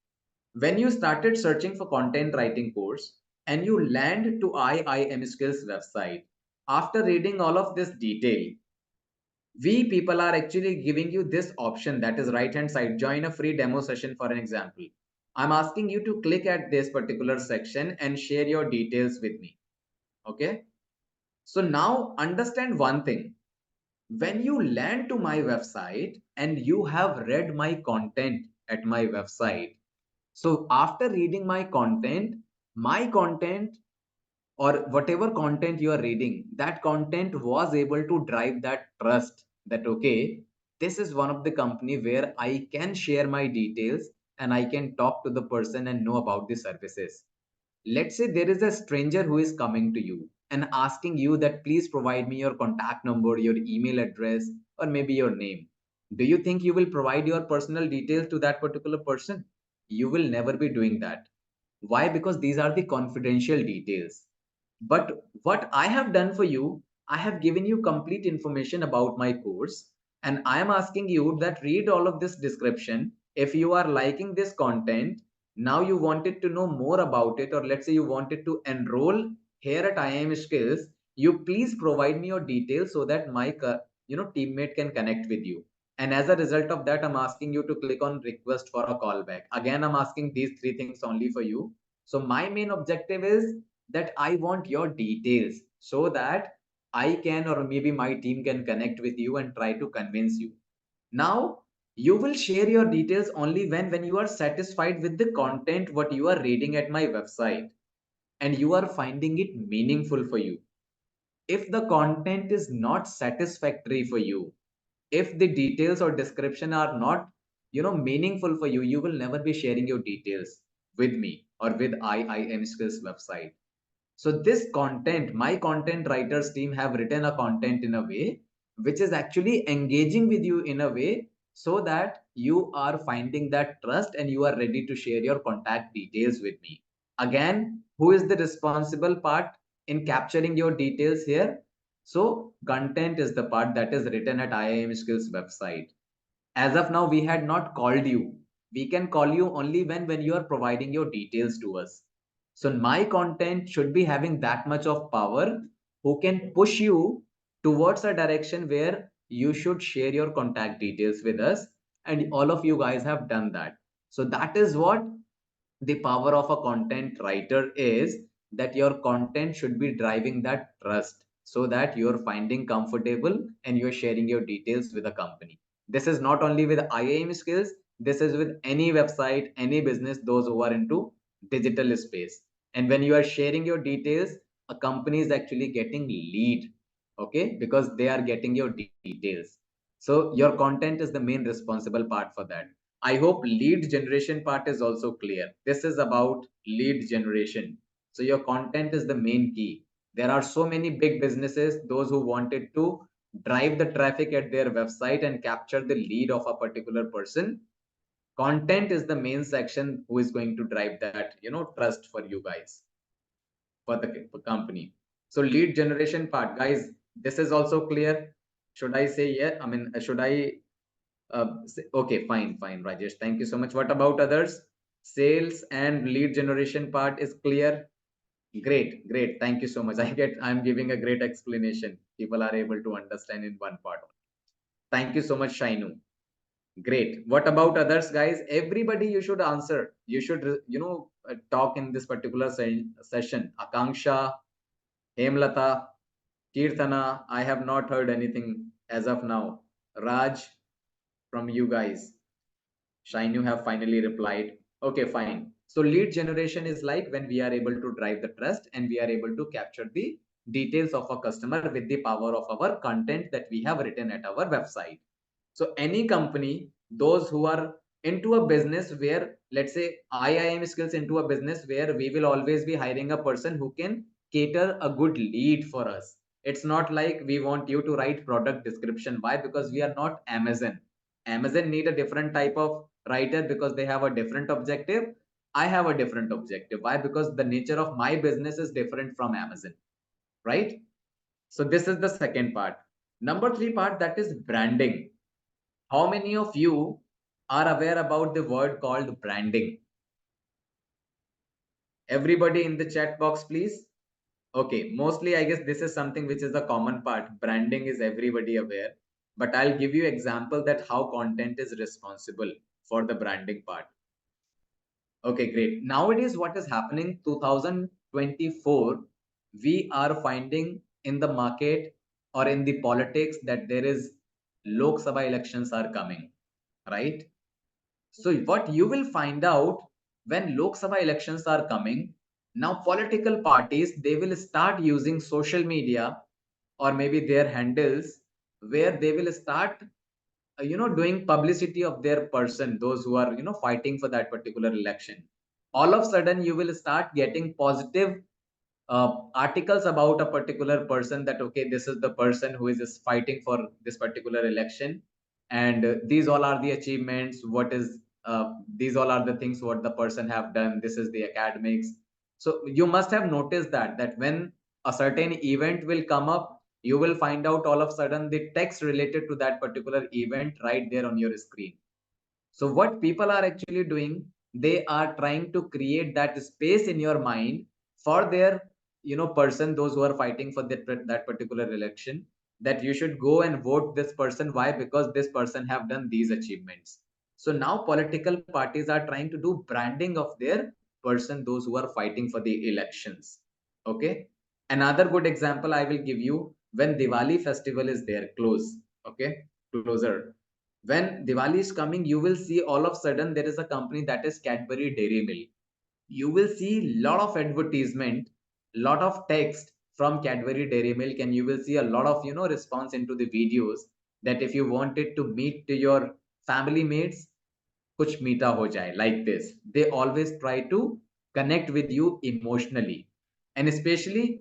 Speaker 1: When you started searching for content writing course and you land to IIM Skills website, after reading all of this detail, we people are actually giving you this option, that is right hand side, join a free demo session. For an example, I'm asking you to click at this particular section and share your details with me. Okay, so now understand one thing. When you land to my website and you have read my content at my website, so after reading my content or whatever content you are reading, that content was able to drive that trust that, okay, this is one of the company where I can share my details and I can talk to the person and know about the services. Let's say there is a stranger who is coming to you and asking you that please provide me your contact number, your email address, or maybe your name. Do you think you will provide your personal details to that particular person? You will never be doing that. Why? Because these are the confidential details. But what I have done for you, I have given you complete information about my course, and I am asking you that read all of this description. If you are liking this content, now you wanted to know more about it, or let's say you wanted to enroll here at IIM Skills, you please provide me your details so that my teammate can connect with you. And as a result of that, I'm asking you to click on request for a callback. Again, I'm asking these three things only for you. So my main objective is that I want your details so that I can, or maybe my team can connect with you and try to convince you. Now, you will share your details only when you are satisfied with the content what you are reading at my website and you are finding it meaningful for you. If the content is not satisfactory for you, if the details or description are not meaningful for you, you will never be sharing your details with me or with IIM Skills website. So this content, my content writers team have written a content in a way which is actually engaging with you in a way so that you are finding that trust and you are ready to share your contact details with me. Again, who is the responsible part in capturing your details here? So content is the part that is written at IIM Skills website. As of now, we had not called you. We can call you only when you are providing your details to us. So my content should be having that much of power who can push you towards a direction where you should share your contact details with us. And all of you guys have done that. So that is what the power of a content writer is, that your content should be driving that trust so that you're finding comfortable and you're sharing your details with a company. This is not only with IAM skills, this is with any website, any business, those who are into digital space. And when you are sharing your details, a company is actually getting lead, okay, because they are getting your details. So your content is the main responsible part for that. I hope lead generation part is also clear. This is about lead generation. So your content is the main key. There are so many big businesses, those who wanted to drive the traffic at their website and capture the lead of a particular person. Content is the main section who is going to drive that, trust for you guys, for the company. So lead generation part, guys, this is also clear. Should I say yeah? I mean, should I okay, fine, Rajesh. Thank you so much. What about others? Sales and lead generation part is clear. Great. Thank you so much. I'm giving a great explanation. People are able to understand in one part. Thank you so much, Shainu. Great. What about others, guys? Everybody, you should answer. You should, talk in this particular session. Akanksha, Hemlata, Kirtana, I have not heard anything as of now. Raj, from you guys. Shine, you have finally replied. Okay, fine. So lead generation is like when we are able to drive the trust and we are able to capture the details of a customer with the power of our content that we have written at our website. So any company, those who are into a business where, let's say IIM skills into a business where we will always be hiring a person who can cater a good lead for us. It's not like we want you to write product description. Why? Because we are not Amazon. Amazon need a different type of writer because they have a different objective. I have a different objective. Why? Because the nature of my business is different from Amazon, right? So this is the second part. Number three part, that is branding. How many of you are aware about the word called branding? Everybody in the chat box, please. Okay, mostly I guess this is something which is a common part. Branding is everybody aware, but I'll give you example that how content is responsible for the branding part. Okay, great. Nowadays, what is happening? 2024, we are finding in the market or in the politics that there is Lok Sabha elections are coming, right? So what you will find out when Lok Sabha elections are coming, now political parties, they will start using social media or maybe their handles where they will start doing publicity of their person, those who are fighting for that particular election. All of a sudden you will start getting positive articles about a particular person, that okay, this is the person who is fighting for this particular election, and these all are the achievements, what is these all are the things what the person have done, this is the academics. So you must have noticed that when a certain event will come up, you will find out all of a sudden the text related to that particular event right there on your screen. So what people are actually doing, they are trying to create that space in your mind for their, person, those who are fighting for that particular election, that you should go and vote this person. Why? Because this person have done these achievements. So now political parties are trying to do branding of their person, those who are fighting for the elections. Okay. Another good example I will give you, when Diwali festival is there, close. Okay. Closer, when Diwali is coming, you will see all of a sudden there is a company that is Cadbury Dairy Milk. You will see lot of advertisement, lot of text from Cadbury Dairy Milk, and you will see a lot of response into the videos, that if you wanted to meet to your family mates, kuch meeta ho jaye, like this. They always try to connect with you emotionally, and especially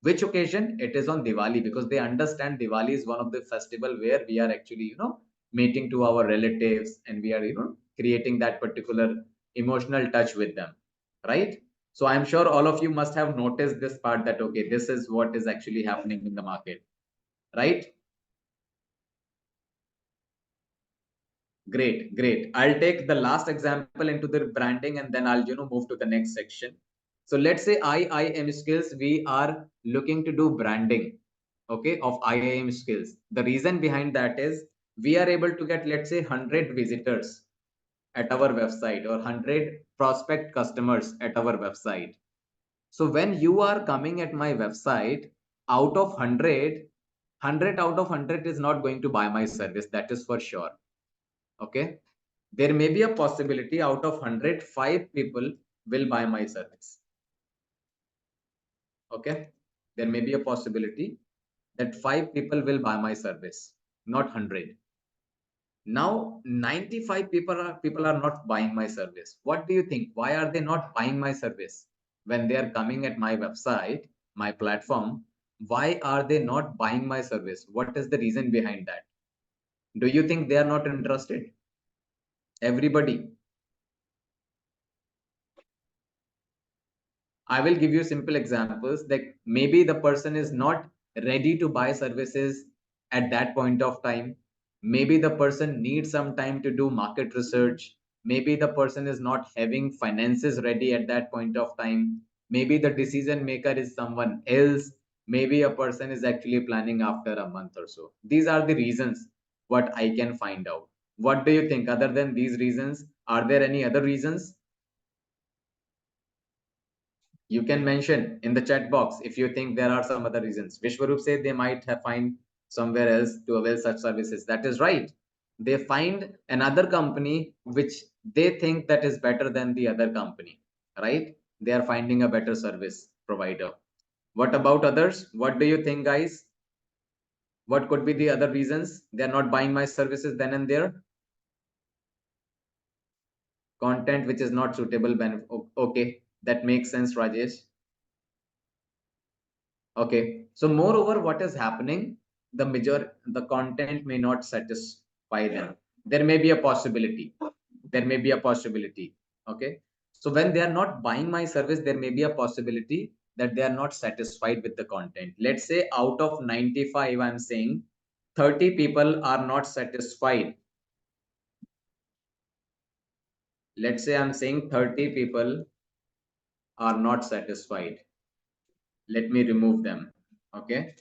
Speaker 1: which occasion? It is on Diwali, because they understand Diwali is one of the festival where we are actually meeting to our relatives, and we are creating that particular emotional touch with them, right? So I'm sure all of you must have noticed this part, that okay, this is what is actually happening in the market, right? Great, great. I'll take the last example into the branding, and then I'll move to the next section. So let's say IIM skills, we are looking to do branding, okay, of IIM skills. The reason behind that is we are able to get, let's say, 100 visitors at our website, or 100 prospect customers at our website. So when you are coming at my website, out of 100, 100 out of 100 is not going to buy my service, that is for sure. Okay, there may be a possibility out of 100, 5 people will buy my service. Okay, there may be a possibility that 5 people will buy my service, not 100. Now 95 people are not buying my service. What do you think? Why are they not buying my service? When they are coming at my website, my platform, why are they not buying my service? What is the reason behind that? Do you think they are not interested? Everybody. I will give you simple examples, that maybe the person is not ready to buy services at that point of time. Maybe the person needs some time to do market research. Maybe the person is not having finances ready at that point of time. Maybe the decision maker is someone else. Maybe a person is actually planning after a month or so. These are the reasons what I can find out. What do you think? Other than these reasons, are there any other reasons? You can mention in the chat box if you think there are some other reasons. Vishwarup said they might have find somewhere else to avail such services. That is right. They find another company which they think that is better than the other company, right? They are finding a better service provider. What about others? What do you think, guys? What could be the other reasons they are not buying my services then and there? Content which is not suitable. Okay, that makes sense, Rajesh. Okay. So moreover, what is happening? The content may not satisfy them. There may be a possibility. There may be a possibility. Okay. So when they are not buying my service, there may be a possibility that they are not satisfied with the content. Let's say out of 95, I'm saying 30 people are not satisfied. Let's say I'm saying 30 people are not satisfied. Let me remove them. Okay.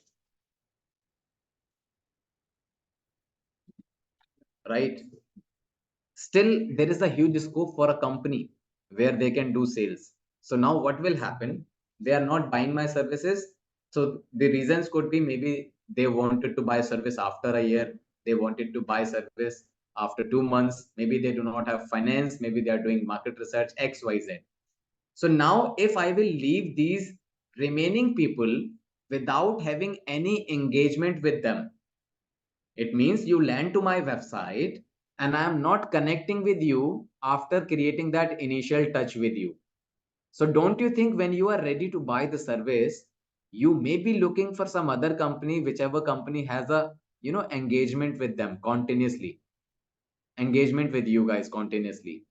Speaker 1: Right. Still, there is a huge scope for a company where they can do sales. So now what will happen? They are not buying my services. So the reasons could be maybe they wanted to buy service after a year. They wanted to buy service after 2 months. Maybe they do not have finance. Maybe they are doing market research, X, Y, Z. So now if I will leave these remaining people without having any engagement with them, it means you land to my website and I am not connecting with you after creating that initial touch with you. So don't you think when you are ready to buy the service, you may be looking for some other company, whichever company has a engagement with them continuously, engagement with you guys continuously.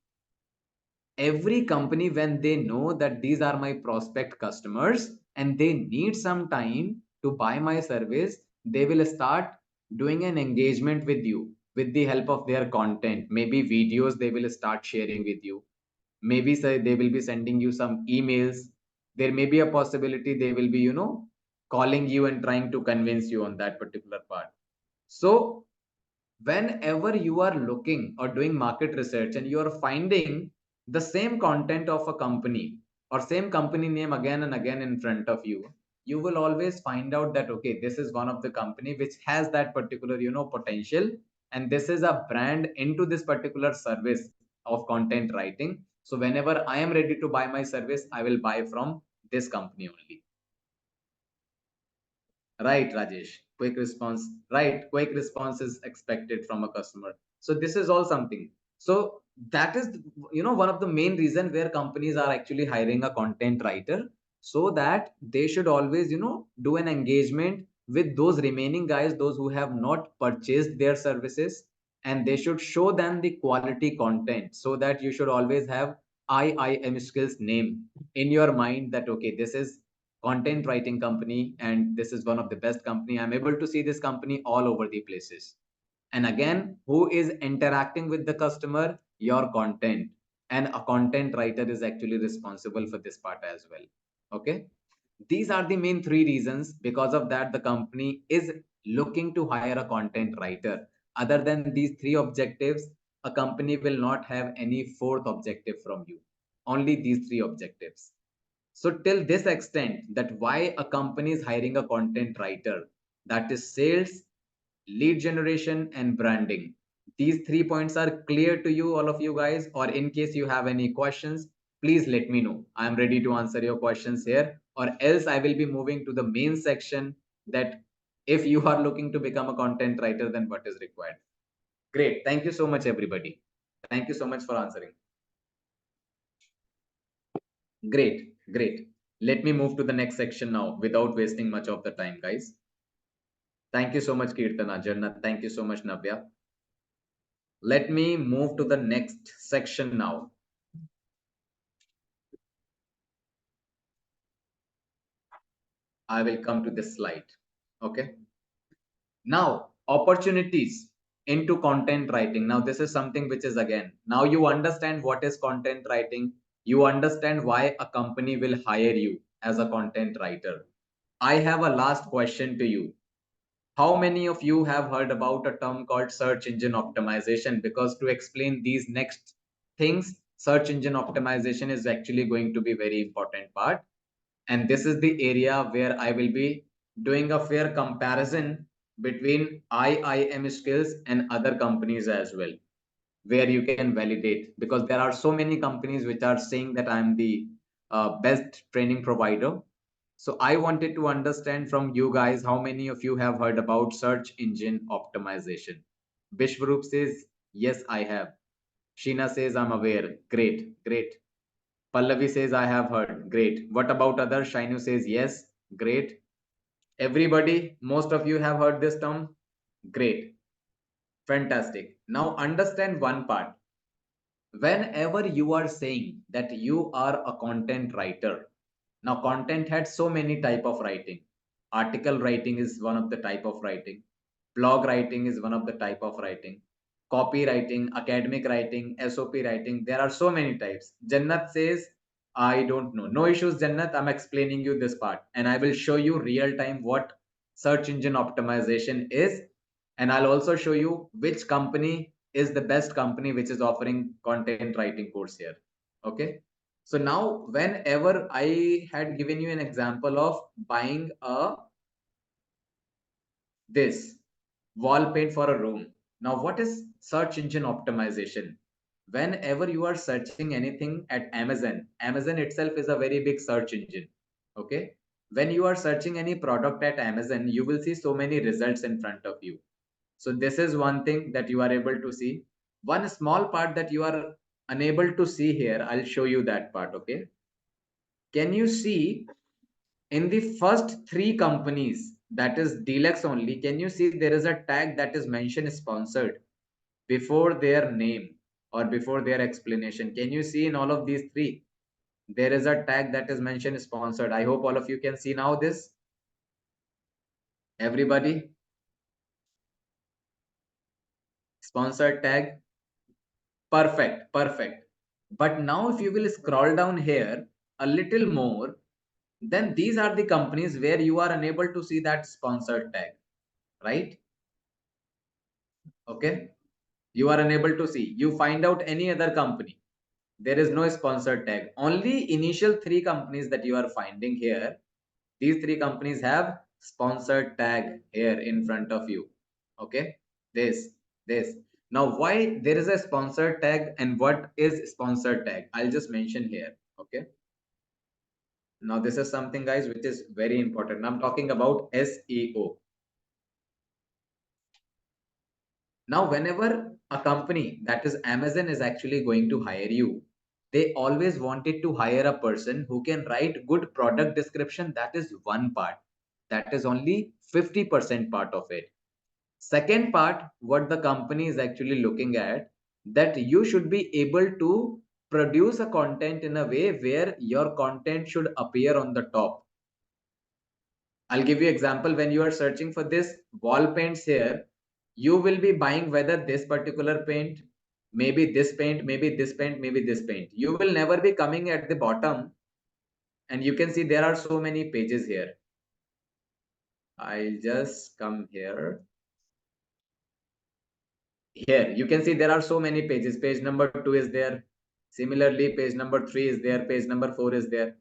Speaker 1: Every company, when they know that these are my prospect customers and they need some time to buy my service, they will start doing an engagement with you with the help of their content. Maybe videos they will start sharing with you. Maybe say they will be sending you some emails. There may be a possibility they will be calling you and trying to convince you on that particular part. So whenever you are looking or doing market research and you are finding the same content of a company or same company name again and again in front of you, you will always find out that okay, this is one of the company which has that particular potential, and this is a brand into this particular service of content writing. So whenever I am ready to buy my service, I will buy from this company only. Right, Rajesh. Quick response. Right. Quick response is expected from a customer. So this is all something. So that is, one of the main reason where companies are actually hiring a content writer, so that they should always, do an engagement with those remaining guys, those who have not purchased their services, and they should show them the quality content so that you should always have IIM skills name in your mind that, okay, this is content writing company and this is one of the best company. I'm able to see this company all over the places. And again, who is interacting with the customer? Your content. And a content writer is actually responsible for this part as well. Okay. These are the main three reasons. Because of that, the company is looking to hire a content writer. Other than these three objectives, a company will not have any fourth objective from you. Only these three objectives. So till this extent, that why a company is hiring a content writer, that is sales, lead generation, and branding. These 3 points are clear to you, all of you guys, or in case you have any questions, please let me know. I'm ready to answer your questions here, or else I will be moving to the main section that if you are looking to become a content writer, then what is required. Great. Thank you so much, everybody. Thank you so much for answering. Great, great. Let me move to the next section now without wasting much of the time, guys. Thank you so much, Kirtana, Jannat. Thank you so much, Navya. Let me move to the next section now. I will come to this slide. Okay. Now, opportunities into content writing. Now, this is something which is again, now you understand what is content writing. You understand why a company will hire you as a content writer. I have a last question to you. How many of you have heard about a term called search engine optimization? Because to explain these next things, search engine optimization is actually going to be very important part. And this is the area where I will be doing a fair comparison between IIM skills and other companies as well, where you can validate, because there are so many companies which are saying that I'm the best training provider. So I wanted to understand from you guys, how many of you have heard about search engine optimization? Vishwaroop says, yes, I have. Sheena says, I'm aware. Great, great. Pallavi says, I have heard. Great. What about others? Shainu says, yes. Great. Everybody, most of you have heard this term. Great. Fantastic. Now understand one part. Whenever you are saying that you are a content writer, now content had so many type of writing. Article writing is one of the type of writing. Blog writing is one of the type of writing. Copywriting, academic writing, SOP writing, there are so many types. Jannat says I don't know. No issues, Jannat. I'm explaining you this part, and I will show you real time what search engine optimization is, and I'll also show you which company is the best company which is offering content writing course here. Okay. So now, whenever I had given you an example of buying a this wall paint for a room. Now, what is search engine optimization? Whenever you are searching anything at Amazon, Amazon itself is a very big search engine. Okay. When you are searching any product at Amazon, you will see so many results in front of you. So this is one thing that you are able to see. One small part that you are unable to see here, I'll show you that part. Okay. Can you see in the first three companies, that is deluxe only, can you see there is a tag that is mentioned sponsored before their name or before their explanation? Can you see in all of these three there is a tag that is mentioned sponsored? I hope all of you can see now this. Everybody, sponsored tag. Perfect, perfect. But now if you will scroll down here a little more, then these are the companies where you are unable to see that sponsored tag, right? Okay. You are unable to see. You find out any other company. There is no sponsored tag. Only initial three companies that you are finding here. These three companies have sponsored tag here in front of you. Okay. This. Now, why there is a sponsored tag and what is sponsored tag? I'll just mention here. Okay. Now, this is something, guys, which is very important. I'm talking about SEO. Now, whenever a company that is Amazon is actually going to hire you, they always wanted to hire a person who can write good product description. That is one part. That is only 50% part of it. Second part, what the company is actually looking at, that you should be able to produce a content in a way where your content should appear on the top. I'll give you example. When you are searching for this wall paints here, you will be buying whether this particular paint, maybe this paint, maybe this paint, maybe this paint. You will never be coming at the bottom, and you can see there are so many pages here. I'll just come here. Here, you can see there are so many pages. Page number 2 is there. Similarly, page number 3 is there. Page number 4 is there.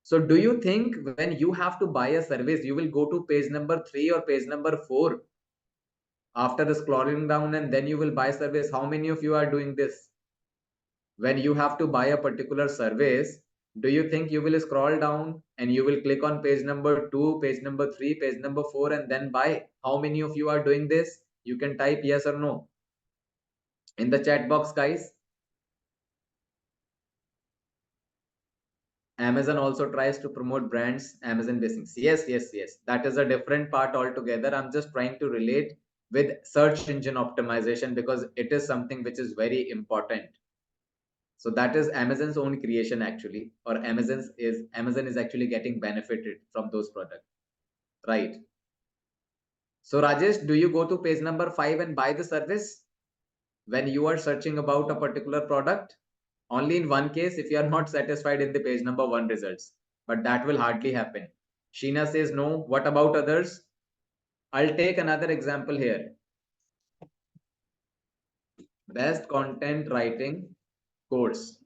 Speaker 1: So do you think when you have to buy a service, you will go to page number 3 or page number 4 after scrolling down and then you will buy service? How many of you are doing this? When you have to buy a particular service, do you think you will scroll down and you will click on page number 2, page number 3, page number 4 and then buy? How many of you are doing this? You can type yes or no in the chat box, guys. Amazon also tries to promote brands, Amazon basics. Yes. That is a different part altogether. I'm just trying to relate with search engine optimization because it is something which is very important. So that is Amazon's own creation actually, or Amazon is actually getting benefited from those products, right? So Rajesh, do you go to page number 5 and buy the service when you are searching about a particular product? Only in one case, if you are not satisfied in the page number 1 results, but that will hardly happen. Sheena says no. What about others? I'll take another example here. Best content writing course.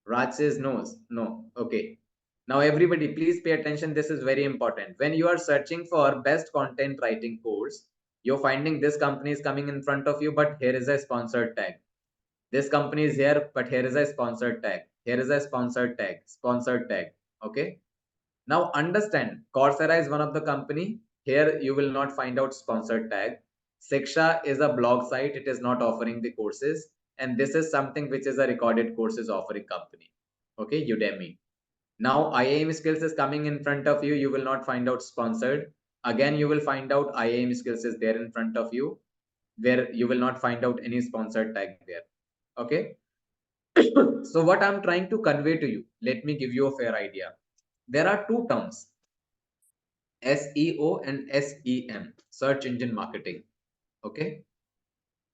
Speaker 1: Raj says no. No. Okay. Now, everybody, please pay attention. This is very important. When you are searching for best content writing course, you're finding this company is coming in front of you, but here is a sponsored tag. This company is here, but here is a sponsored tag. Here is a sponsored tag. Sponsored tag. Okay. Now understand, Coursera is one of the company. Here you will not find out sponsored tag. Siksha is a blog site. It is not offering the courses. And this is something which is a recorded courses offering company. Okay, Udemy. Now IAM skills is coming in front of you. You will not find out sponsored. Again, you will find out IAM skills is there in front of you, where you will not find out any sponsored tag there. Okay. So what I'm trying to convey to you, let me give you a fair idea. There are two terms, SEO and SEM, search engine marketing. Okay.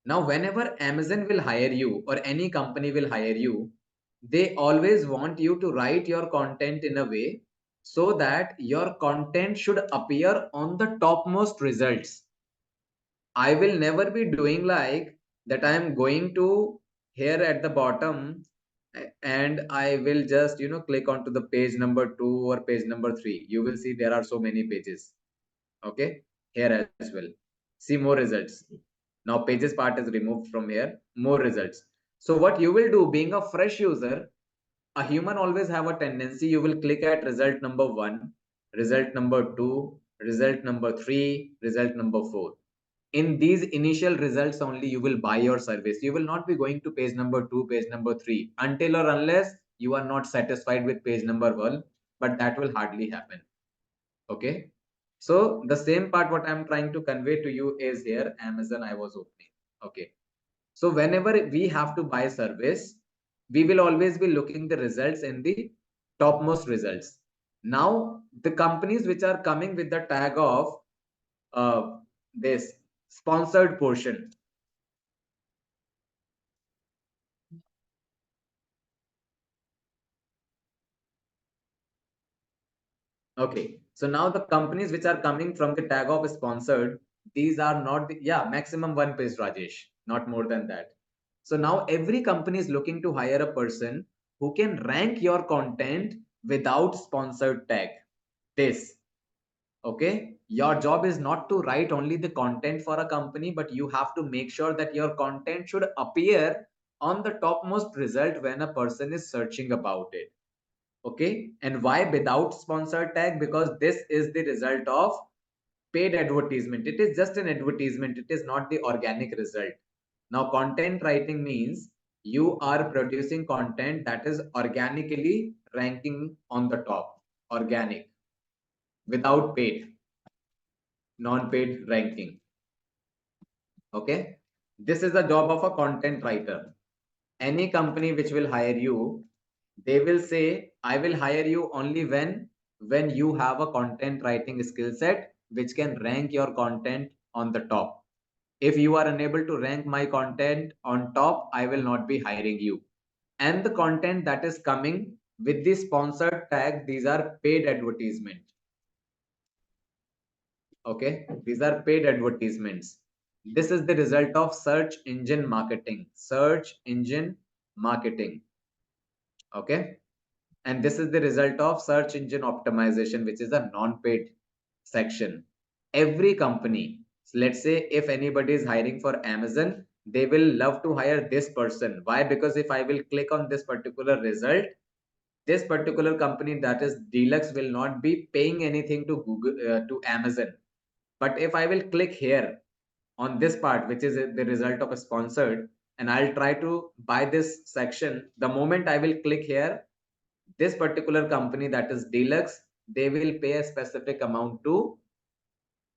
Speaker 1: Now, whenever Amazon will hire you or any company will hire you, They always want you to write your content in a way so that your content should appear on the topmost results. I will never be doing like that. I am going to here at the bottom and I will just, click onto the page number 2 or page number 3. You will see there are so many pages. Okay. Here as well. See more results. Now pages part is removed from here. More results. So what you will do, being a fresh user, a human always have a tendency, you will click at result number 1, result number 2, result number 3, result number 4. In these initial results only you will buy your service. You will not be going to page number 2, page number 3 until or unless you are not satisfied with page number 1, but that will hardly happen. Okay, so the same part what I'm trying to convey to you is here Amazon I was opening. Okay, so whenever we have to buy service, we will always be looking the results in the topmost results. Now, the companies which are coming with the tag of this sponsored portion. Okay, so now the companies which are coming from the tag of sponsored, these are not the, yeah, maximum one page, Rajesh, not more than that. So now every company is looking to hire a person who can rank your content without sponsored tag. This, okay, your job is not to write only the content for a company, but you have to make sure that your content should appear on the topmost result when a person is searching about it. Okay, and why without sponsored tag? Because this is the result of paid advertisement. It is just an advertisement, it is not the organic result. Now content writing means you are producing content that is organically ranking on the top, organic, without paid, non-paid ranking. Okay, this is the job of a content writer. Any company which will hire you, they will say, I will hire you only when you have a content writing skill set which can rank your content on the top. If you are unable to rank my content on top, I will not be hiring you. And the content that is coming with the sponsored tag, these are paid advertisement. Okay, these are paid advertisements. This is the result of search engine marketing. Search engine marketing. Okay, and this is the result of search engine optimization, which is a non-paid section. Every company, let's say if anybody is hiring for Amazon, they will love to hire this person. Why? Because if I will click on this particular result, this particular company, that is Deluxe, will not be paying anything to Google, to Amazon. But if I will click here on this part, which is the result of a sponsored, and I'll try to buy this section, the moment I will click here, this particular company, that is Deluxe, they will pay a specific amount to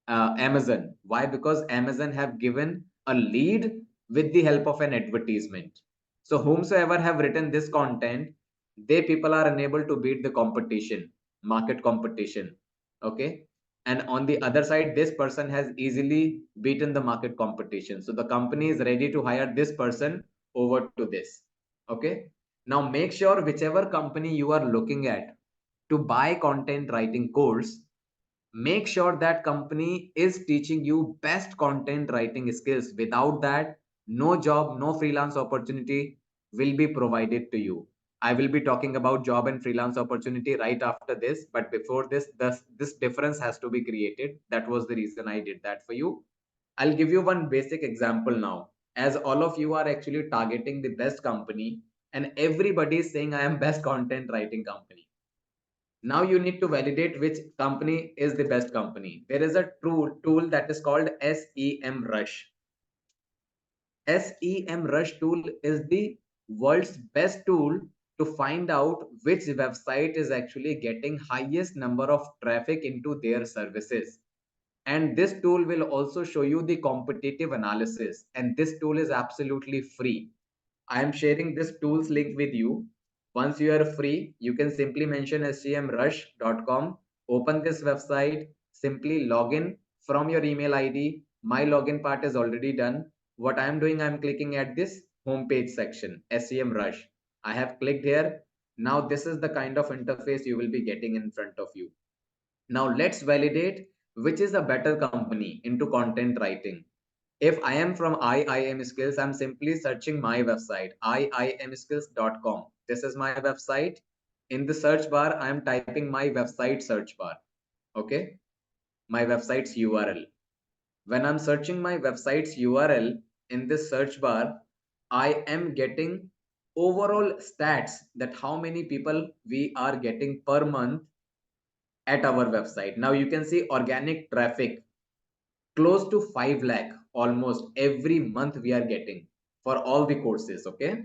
Speaker 1: Amazon. Why? Because Amazon have given a lead with the help of an advertisement. So whomsoever have written this content, they people are unable to beat the competition, market competition. Okay. And on the other side, this person has easily beaten the market competition. So the company is ready to hire this person over to this. Okay. Now make sure whichever company you are looking at to buy content writing course, make sure that company is teaching you best content writing skills. Without that, no job, no freelance opportunity will be provided to you. I will be talking about job and freelance opportunity right after this, but before this difference has to be created. That was the reason I did that for you. I'll give you one basic example now. As all of you are actually targeting the best company, and everybody is saying I am best content writing company. Now you need to validate which company is the best company. There is a tool that is called SEM Rush. SEM Rush tool is the world's best tool to find out which website is actually getting highest number of traffic into their services. And this tool will also show you the competitive analysis. And this tool is absolutely free. I am sharing this tools link with you. Once you are free, you can simply mention semrush.com, open this website, simply log in from your email ID. My login part is already done. What I am doing, I am clicking at this homepage section, SEM Rush. I have clicked here. Now this is the kind of interface you will be getting in front of you. Now let's validate which is a better company into content writing. If I am from IIM Skills, I'm simply searching my website, iimskills.com. This is my website. In the search bar, I am typing my website search bar. Okay, my website's URL. When I'm searching my website's URL in this search bar, I am getting overall stats that how many people we are getting per month at our website. Now you can see organic traffic close to 5 lakh almost every month we are getting for all the courses. Okay,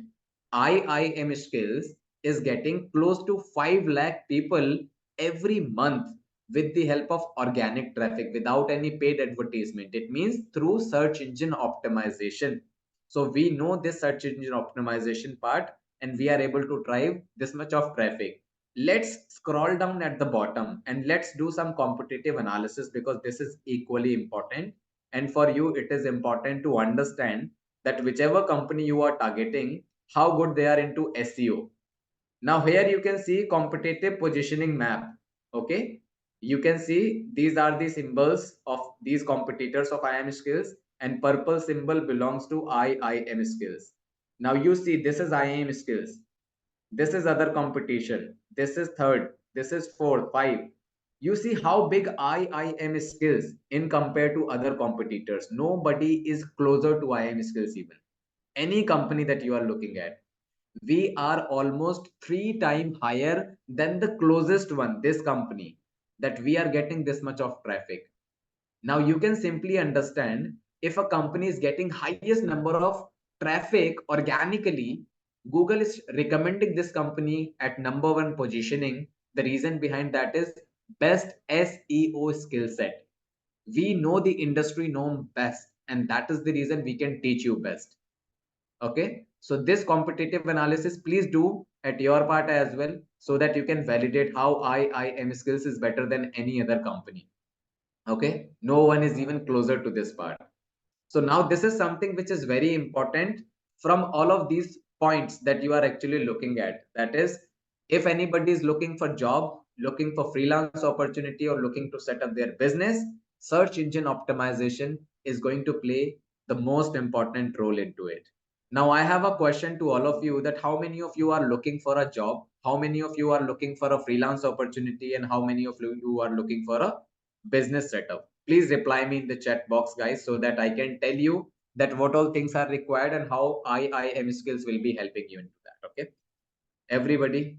Speaker 1: IIM Skills is getting close to 5 lakh people every month with the help of organic traffic without any paid advertisement. It means through search engine optimization. So we know this search engine optimization part, and we are able to drive this much of traffic. Let's scroll down at the bottom and let's do some competitive analysis, because this is equally important. And for you, it is important to understand that whichever company you are targeting, how good they are into SEO. Now here you can see competitive positioning map. Okay, you can see these are the symbols of these competitors of IIM Skills, and purple symbol belongs to IIM Skills. Now you see this is IIM Skills, this is other competition, this is third, this is fourth, five. You see how big IIM Skills in compared to other competitors. Nobody is closer to IIM Skills. Even any company that you are looking at, we are almost 3 times higher than the closest one, this company, that we are getting this much of traffic. Now you can simply understand, if a company is getting highest number of traffic organically, Google is recommending this company at number one positioning. The reason behind that is best SEO skill set. We know the industry norm best, and that is the reason we can teach you best. Okay, so this competitive analysis please do at your part as well, so that you can validate how IIM Skills is better than any other company. Okay, no one is even closer to this part. So now this is something which is very important from all of these points that you are actually looking at. That is, if anybody is looking for job, looking for freelance opportunity, or looking to set up their business, search engine optimization is going to play the most important role into it. Now I have a question to all of you, that how many of you are looking for a job, how many of you are looking for a freelance opportunity, and how many of you are looking for a business setup? Please reply me in the chat box, guys, so that I can tell you that what all things are required and how IIM Skills will be helping you into that. Okay, everybody.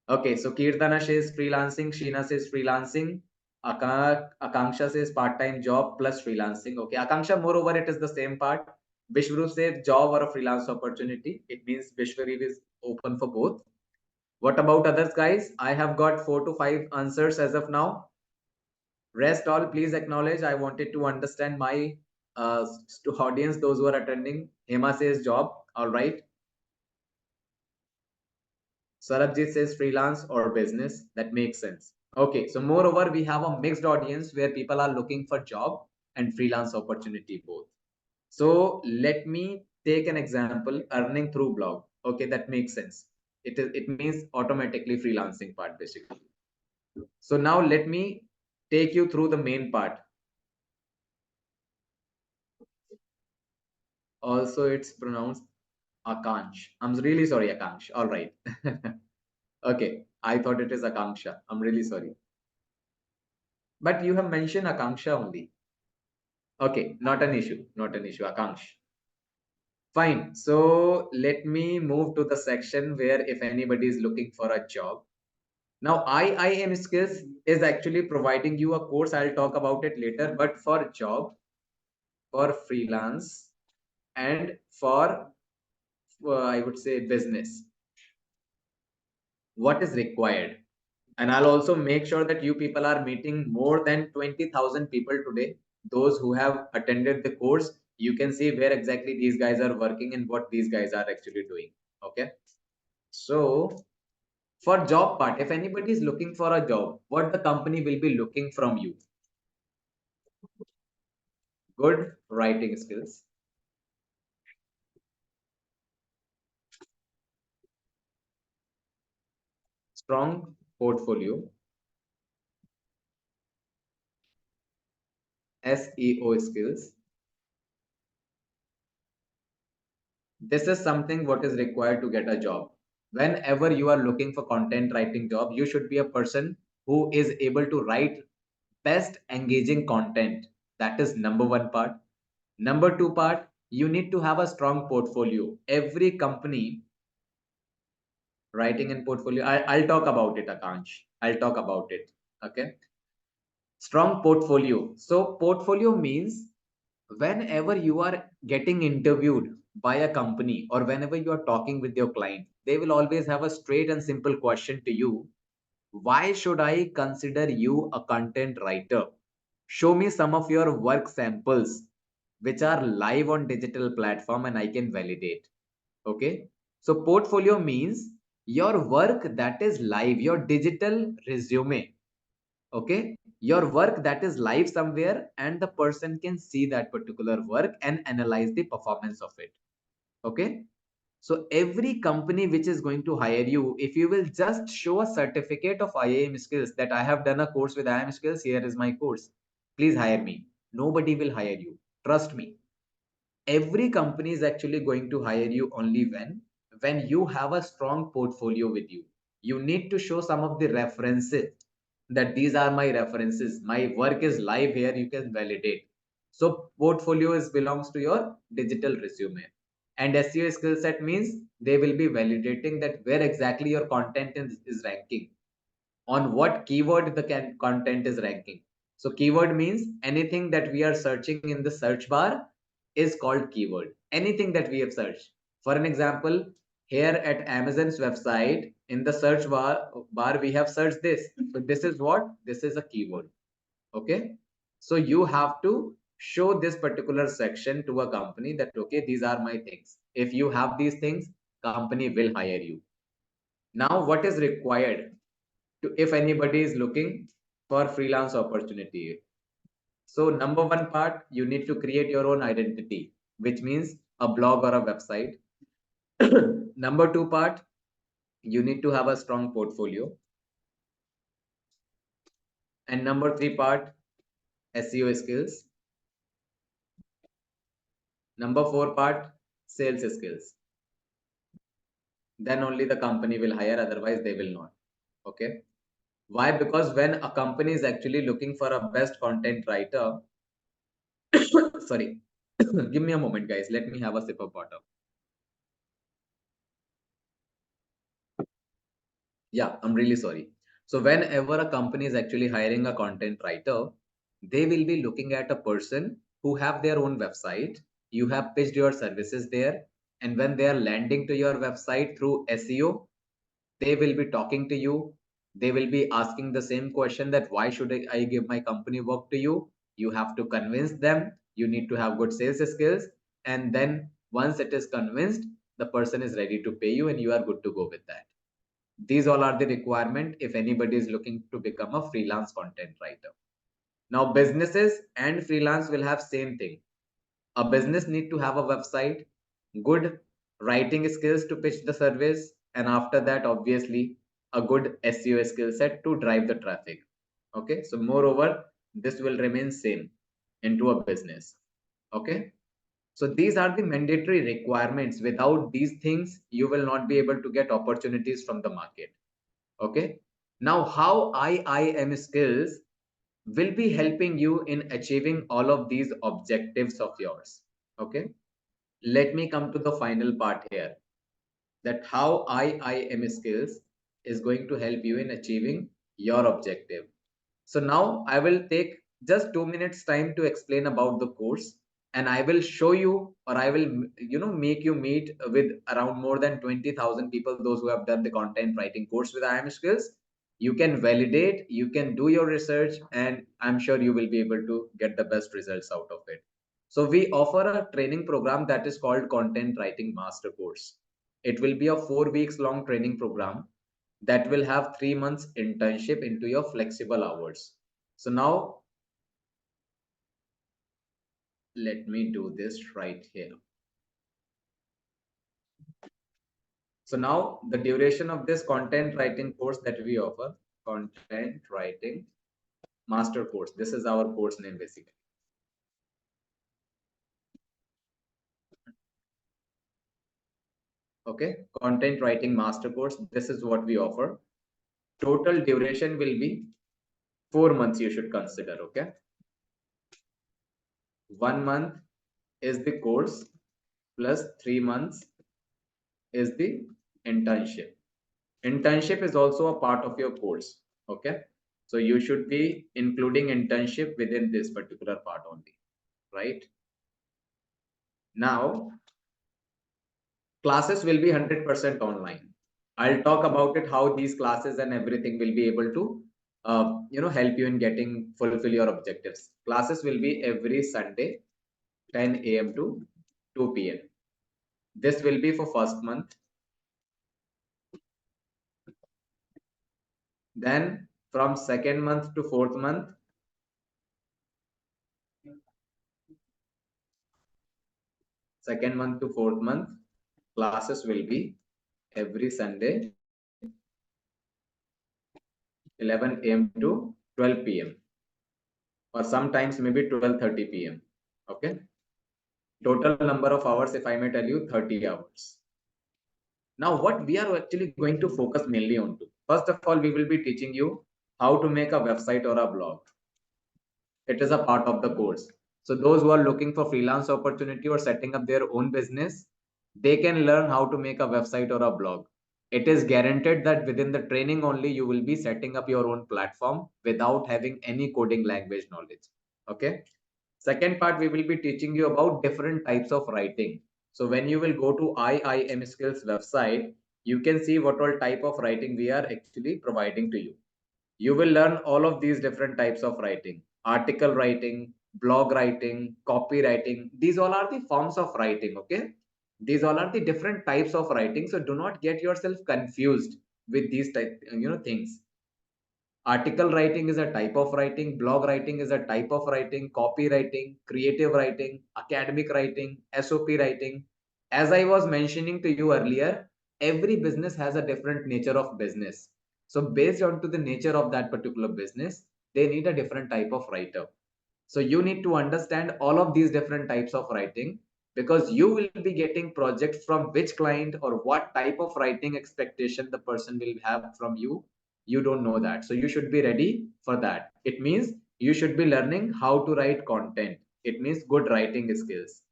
Speaker 1: Okay, so Kirtana says freelancing, Sheena says freelancing, Akanksha says part-time job plus freelancing. Okay, Akanksha, moreover, it is the same part. Vishwarup says job or a freelance opportunity. It means Vishwarup is open for both. What about others, guys? I have got 4 to 5 answers as of now. Rest all, please acknowledge. I wanted to understand my to audience, those who are attending. Hema says job. All right. Sarabjit says freelance or business. That makes sense. Okay. So moreover, we have a mixed audience where people are looking for job and freelance opportunity both. So let me take an example, earning through blog. Okay, that makes sense. It means automatically freelancing part basically. So now let me take you through the main part. Also, it's pronounced Akansh. I'm really sorry, Akansh. All right. Okay. I thought it is Akanksha. I'm really sorry. But you have mentioned Akanksha only. Okay. Not an issue. Not an issue. Akansh. Fine. So let me move to the section where if anybody is looking for a job. Now, IIM Skills is actually providing you a course. I'll talk about it later. But for job, for freelance, and for I would say business, what is required? And I'll also make sure that you people are meeting more than 20,000 people today. Those who have attended the course, you can see where exactly these guys are working and what these guys are actually doing. Okay. So for job part, if anybody is looking for a job, what the company will be looking from you? Good writing skills, strong portfolio, SEO skills. This is something what is required to get a job. Whenever you are looking for content writing job, you should be a person who is able to write best engaging content. That is number one part. Number two part, you need to have a strong portfolio. Every company writing in portfolio, I'll talk about it, Akansh. I'll talk about it. Okay. Strong portfolio. So portfolio means whenever you are getting interviewed by a company or whenever you are talking with your client, they will always have a straight and simple question to you. Why should I consider you a content writer? Show me some of your work samples which are live on digital platform and I can validate. Okay. So portfolio means your work that is live, your digital resume. Okay. Your work that is live somewhere and the person can see that particular work and analyze the performance of it. Okay. So every company which is going to hire you, if you will just show a certificate of IAM skills that I have done a course with IAM skills, here is my course. Please hire me. Nobody will hire you. Trust me. Every company is actually going to hire you only when you have a strong portfolio with you. You need to show some of the references that these are my references. My work is live here. You can validate. So portfolio is belongs to your digital resume. And SEO skill set means they will be validating that where exactly your content is ranking, on what keyword the content is ranking. So keyword means anything that we are searching in the search bar is called keyword. Anything that we have searched. For an example, here at Amazon's website, in the search bar we have searched this. So this is what? This is a keyword. Okay. So you have to show this particular section to a company that, okay, these are my things. If you have these things, company will hire you. Now, what is required to if anybody is looking for freelance opportunity? So number one part, you need to create your own identity, which means a blog or a website. Number two part, you need to have a strong portfolio. And number three part, SEO skills. Number four part, sales skills. Then only the company will hire, otherwise they will not. Okay. Why? Because when a company is actually looking for a best content writer, sorry, give me a moment, guys. Let me have a sip of water. Yeah, I'm really sorry. So whenever a company is actually hiring a content writer, they will be looking at a person who have their own website. You have pitched your services there, and when they are landing to your website through SEO, they will be talking to you. They will be asking the same question that why should I give my company work to you? You have to convince them. You need to have good sales skills. And then once it is convinced, the person is ready to pay you and you are good to go with that. These all are the requirement if anybody is looking to become a freelance content writer. Now businesses and freelance will have same thing. A business need to have a website, good writing skills to pitch the service, and after that, obviously, a good SEO skill set to drive the traffic. Okay, so moreover, this will remain same into a business. Okay, so these are the mandatory requirements. Without these things, you will not be able to get opportunities from the market. Okay, now how IIM skills will be helping you in achieving all of these objectives of yours. Okay, let me come to the final part here, that how IIM skills is going to help you in achieving your objective. So now I will take just 2 minutes time to explain about the course, and I will show you, or I will, make you meet with around more than 20,000 people, those who have done the content writing course with IIM skills. You can validate, you can do your research, and I'm sure you will be able to get the best results out of it. So we offer a training program that is called Content Writing Master Course. It will be a 4 weeks long training program that will have 3 months internship into your flexible hours. So now let me do this right here. So now the duration of this content writing course that we offer, content writing master course. This is our course name basically. Okay, content writing master course. This is what we offer. Total duration will be 4 months. You should consider. Okay, 1 month is the course plus 3 months is the internship. Internship is also a part of your course. Okay, so you should be including internship within this particular part only, right? Now classes will be 100% online. I'll talk about it, how these classes and everything will be able to help you in getting fulfill your objectives. Classes will be every Sunday 10 a.m. to 2 p.m. This will be for first month. Then from second month to fourth month, classes will be every Sunday 11 a.m. to 12 p.m. or sometimes maybe 12:30 p.m. Okay, total number of hours, if I may tell you, 30 hours. Now, what we are actually going to focus mainly on to. First of all, we will be teaching you how to make a website or a blog. It is a part of the course. So those who are looking for freelance opportunity or setting up their own business, they can learn how to make a website or a blog. It is guaranteed that within the training only, you will be setting up your own platform without having any coding language knowledge. Okay. Second part, we will be teaching you about different types of writing. So when you will go to IIM Skills website, you can see what all type of writing we are actually providing to you. You will learn all of these different types of writing: article writing, blog writing, copywriting. These all are the forms of writing. Okay, these all are the different types of writing. So do not get yourself confused with these type things. Article writing is a type of writing, blog writing is a type of writing, copywriting, creative writing, academic writing, SOP writing. As I was mentioning to you earlier, every business has a different nature of business. So based on to the nature of that particular business, they need a different type of writer. So you need to understand all of these different types of writing, because you will be getting projects from which client or what type of writing expectation the person will have from you. You don't know that. So you should be ready for that. It means you should be learning how to write content. It means good writing skills.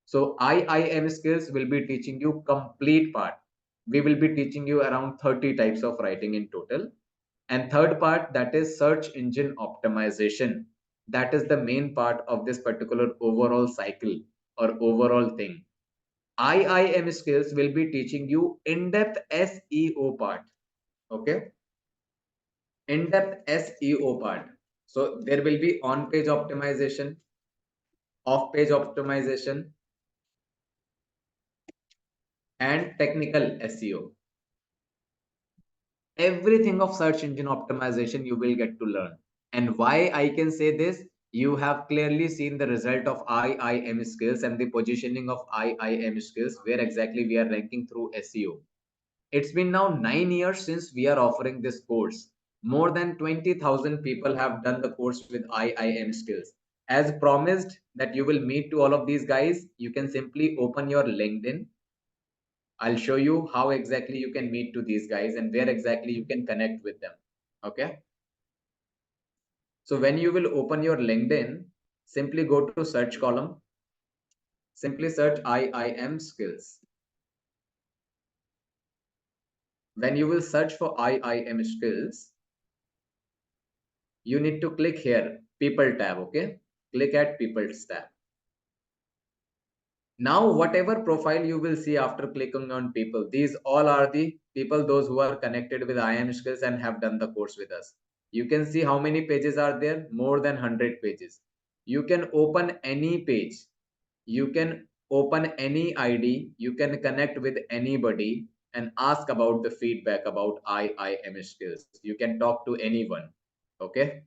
Speaker 1: So IIM skills will be teaching you complete part. We will be teaching you around 30 types of writing in total. And third part, that is search engine optimization. That is the main part of this particular overall cycle or overall thing. IIM skills will be teaching you in-depth SEO part. Okay, in-depth SEO part. So there will be on-page optimization, off-page optimization, and technical SEO. Everything of search engine optimization you will get to learn. And why I can say this, you have clearly seen the result of IIM skills and the positioning of IIM skills, where exactly we are ranking through SEO. It's been now 9 years since we are offering this course. More than 20,000 people have done the course with IIM skills. As promised that you will meet to all of these guys, you can simply open your LinkedIn. I'll show you how exactly you can meet to these guys and where exactly you can connect with them. Okay. So when you will open your LinkedIn, simply go to search column, simply search IIM skills. When you will search for IIM skills, you need to click here, people tab. Okay. Click at people's tab. Now, whatever profile you will see after clicking on people, these all are the people, those who are connected with IIM skills and have done the course with us. You can see how many pages are there, more than 100 pages. You can open any page. You can open any ID. You can connect with anybody and ask about the feedback about IIM skills. You can talk to anyone. Okay.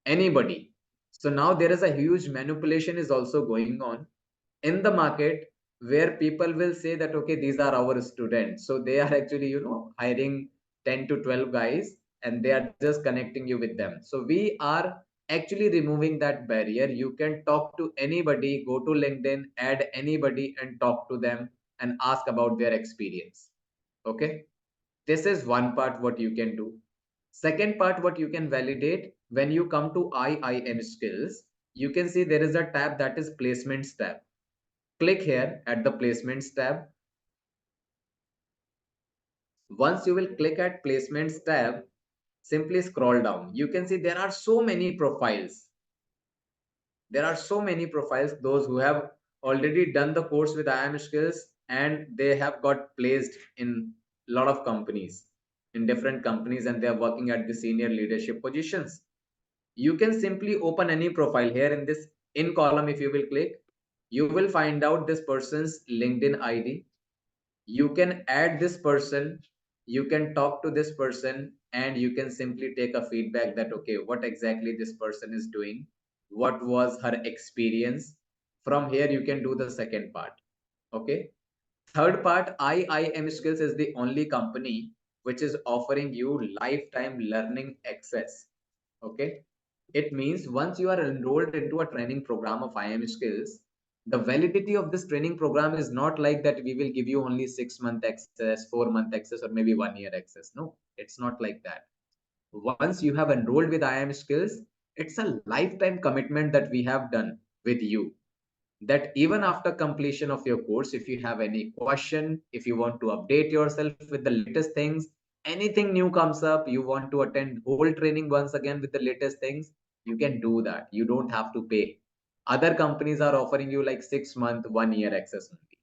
Speaker 1: Anybody. So now there is a huge manipulation is also going on in the market. where people will say that, okay, these are our students. So they are actually, hiring 10 to 12 guys and they are just connecting you with them. So we are actually removing that barrier. You can talk to anybody, go to LinkedIn, add anybody and talk to them and ask about their experience. Okay. This is one part what you can do. Second part, what you can validate when you come to IIM skills, you can see there is a tab that is placements tab. Click here at the placements tab. Once you will click at placements tab, simply scroll down. You can see there are so many profiles. There are so many profiles, those who have already done the course with IIM skills and they have got placed in a lot of companies, in different companies, and they are working at the senior leadership positions. You can simply open any profile here in this in column. If you will click, you will find out this person's LinkedIn ID. You can add this person, you can talk to this person, and you can simply take a feedback that, okay, what exactly this person is doing, what was her experience. From here you can do the second part. Okay. Third part, IIM skills is the only company which is offering you lifetime learning access. Okay. It means once you are enrolled into a training program of IIM skills, the validity of this training program is not like that we will give you only 6 month access, 4 month access, or maybe 1 year access. No, it's not like that. Once you have enrolled with IIM skills, it's a lifetime commitment that we have done with you, that even after completion of your course, if you have any question, if you want to update yourself with the latest things, anything new comes up, you want to attend whole training once again with the latest things, you can do that. You don't have to pay. Other companies are offering you like 6 month, 1 year access only.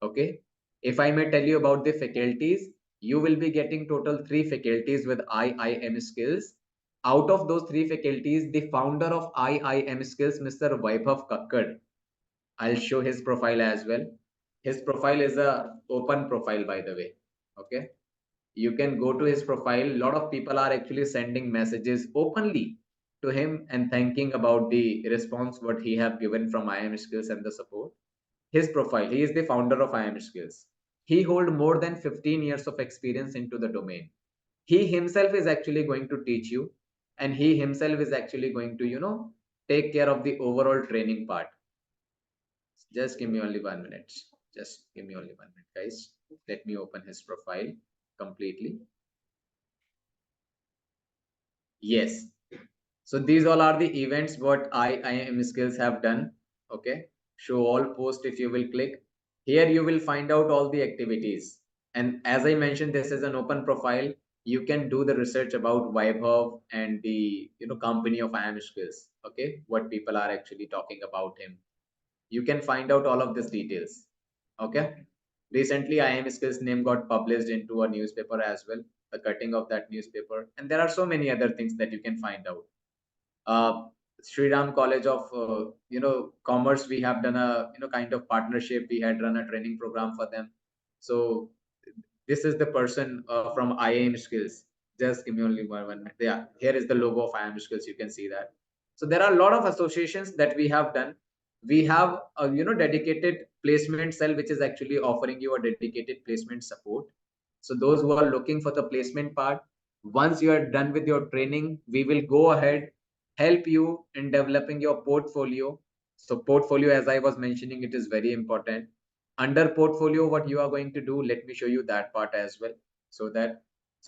Speaker 1: Okay. If I may tell you about the faculties, you will be getting total 3 faculties with IIM skills. Out of those 3 faculties, the founder of IIM skills, Mr. Vaibhav Kakkad, I'll show his profile as well. His profile is a open profile, by the way. Okay. You can go to his profile. A lot of people are actually sending messages openly to him and thanking about the response what he have given from IIM skills and the support. His profile, he is the founder of IIM skills. He hold more than 15 years of experience into the domain. He himself is actually going to teach you, and he himself is actually going to, take care of the overall training part. Just give me only 1 minute. Just give me only 1 minute, guys. Let me open his profile completely. Yes. So these all are the events what IIM skills have done. Okay. Show all post if you will click. Here you will find out all the activities. And as I mentioned, this is an open profile. You can do the research about Vaibhav and the company of IIM skills. Okay. What people are actually talking about him. You can find out all of these details. Okay. Recently, IIM skills name got published into a newspaper as well, the cutting of that newspaper. And there are so many other things that you can find out. Sriram College of Commerce, we have done a kind of partnership. We had run a training program for them. So this is the person from IIM skills. Just give me only 1 minute. Yeah, here is the logo of IIM skills. You can see that. So there are a lot of associations that we have done. We have a dedicated placement cell which is actually offering you a dedicated placement support. So those who are looking for the placement part, once you are done with your training, we will go ahead, help you in developing your portfolio. So portfolio, as I was mentioning, it is very important. Under portfolio, what you are going to do, let me show you that part as well. So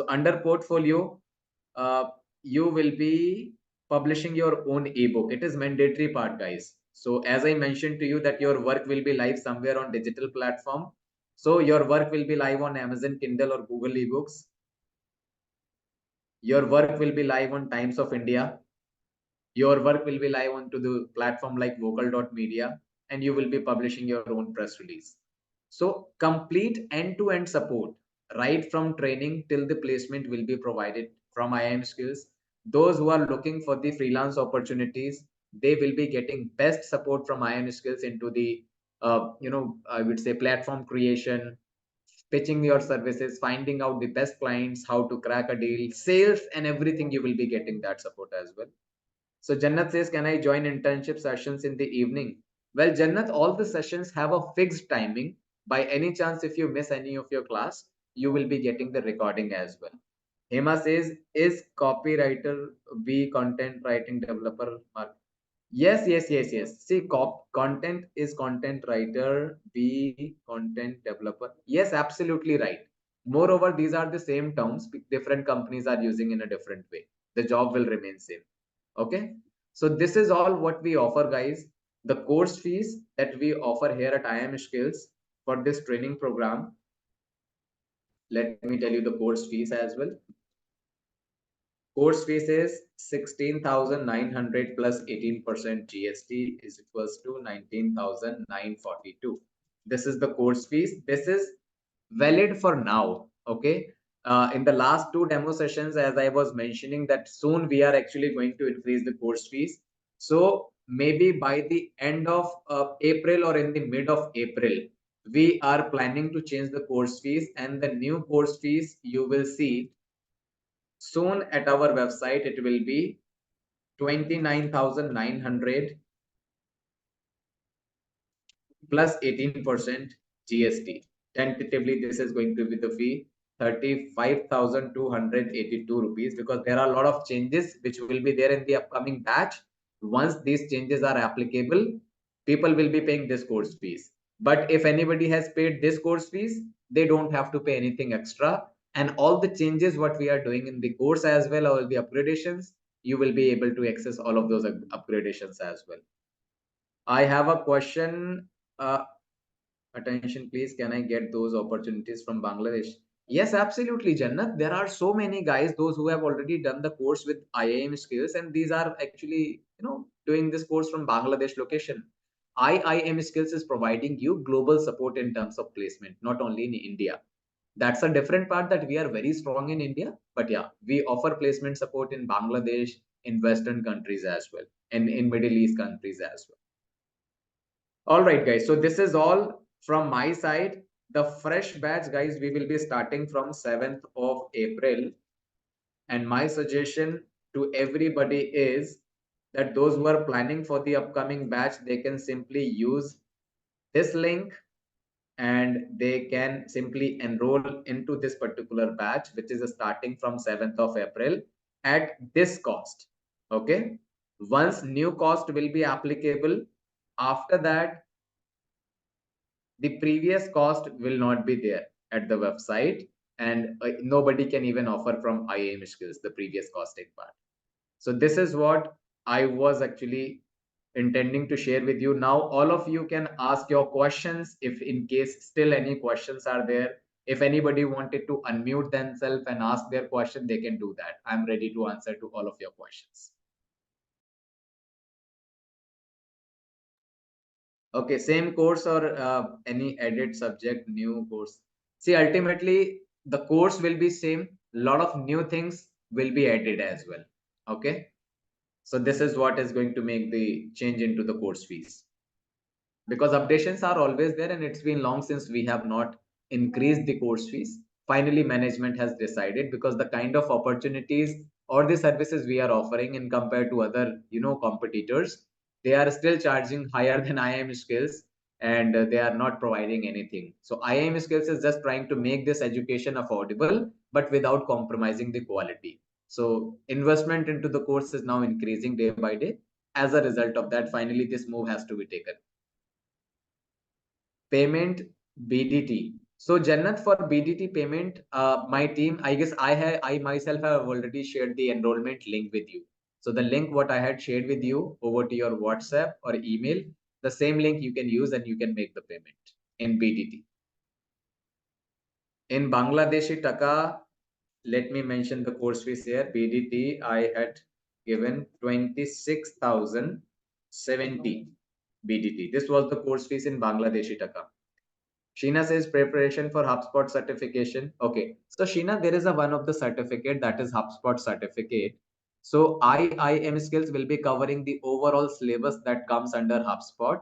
Speaker 1: under portfolio, uh, you will be publishing your own ebook. It is mandatory part, guys. So as I mentioned to you that your work will be live somewhere on digital platform. So your work will be live on Amazon Kindle or Google eBooks. Your work will be live on Times of India. Your work will be live onto the platform like vocal.media, and you will be publishing your own press release. So complete end-to-end support, right from training till the placement, will be provided from IIM skills. Those who are looking for the freelance opportunities, they will be getting best support from IIM skills into the I would say platform creation, pitching your services, finding out the best clients, how to crack a deal, sales, and everything. You will be getting that support as well. So Jannat says, can I join internship sessions in the evening? Well, Jannat, all the sessions have a fixed timing. By any chance, if you miss any of your class, you will be getting the recording as well. Hema says, is copywriter be content writing developer? Yes, yes, yes, yes. See, content is content writer, be content developer. Yes, absolutely right. Moreover, these are the same terms different companies are using in a different way. The job will remain same. Okay. So this is all what we offer, guys. The course fees that we offer here at IM Skills for this training program. Let me tell you the course fees as well. Course fees is 16,900 plus 18% GST is equals to 19,942. This is the course fees. This is valid for now. Okay. In the last two demo sessions, as I was mentioning, that soon we are actually going to increase the course fees. So maybe by the end of April or in the mid of April, we are planning to change the course fees, and the new course fees you will see soon at our website. It will be 29,900 plus 18% GST. Tentatively, this is going to be the fee 35,282 rupees, because there are a lot of changes which will be there in the upcoming batch. Once these changes are applicable, people will be paying this course fees. But if anybody has paid this course fees, they don't have to pay anything extra. And all the changes what we are doing in the course as well, or the upgradations, you will be able to access all of those upgradations as well. I have a question. Attention, please. Can I get those opportunities from Bangladesh? Yes, absolutely, Jannat. There are so many guys, those who have already done the course with IIM skills, and these are actually, doing this course from Bangladesh location. IIM skills is providing you global support in terms of placement, not only in India. That's a different part, that we are very strong in India, but yeah, we offer placement support in Bangladesh, in Western countries as well, and in Middle East countries as well. All right, guys. So this is all from my side. The fresh batch, guys, we will be starting from 7th of April. And my suggestion to everybody is that those who are planning for the upcoming batch, they can simply use this link and they can simply enroll into this particular batch, which is starting from 7th of April at this cost. Okay. Once new cost will be applicable, after that, the previous cost will not be there at the website, and nobody can even offer from IAM skills the previous costing part. So this is what I was actually intending to share with you. Now all of you can ask your questions if in case still any questions are there. If anybody wanted to unmute themselves and ask their question, they can do that. I'm ready to answer to all of your questions. Okay, same course or any added subject, new course? See, ultimately, the course will be same. A lot of new things will be added as well. Okay, so this is what is going to make the change into the course fees, because updations are always there, and it's been long since we have not increased the course fees. Finally, management has decided, because the kind of opportunities or the services we are offering in compared to other competitors, they are still charging higher than IIM skills, and they are not providing anything. So IIM skills is just trying to make this education affordable, but without compromising the quality. So investment into the course is now increasing day by day. As a result of that, finally this move has to be taken. Payment, BDT. So Jannat, for BDT payment, my team, I guess I myself have already shared the enrollment link with you. So the link what I had shared with you over to your WhatsApp or email, the same link you can use and you can make the payment in BDT. In Bangladeshi Taka, let me mention the course fees here. BDT, I had given 26,070 BDT. This was the course fees in Bangladeshi Taka. Sheena says preparation for HubSpot certification. Okay, so Sheena, there is a one of the certificate, that is HubSpot certificate. So IIM skills will be covering the overall syllabus that comes under HubSpot,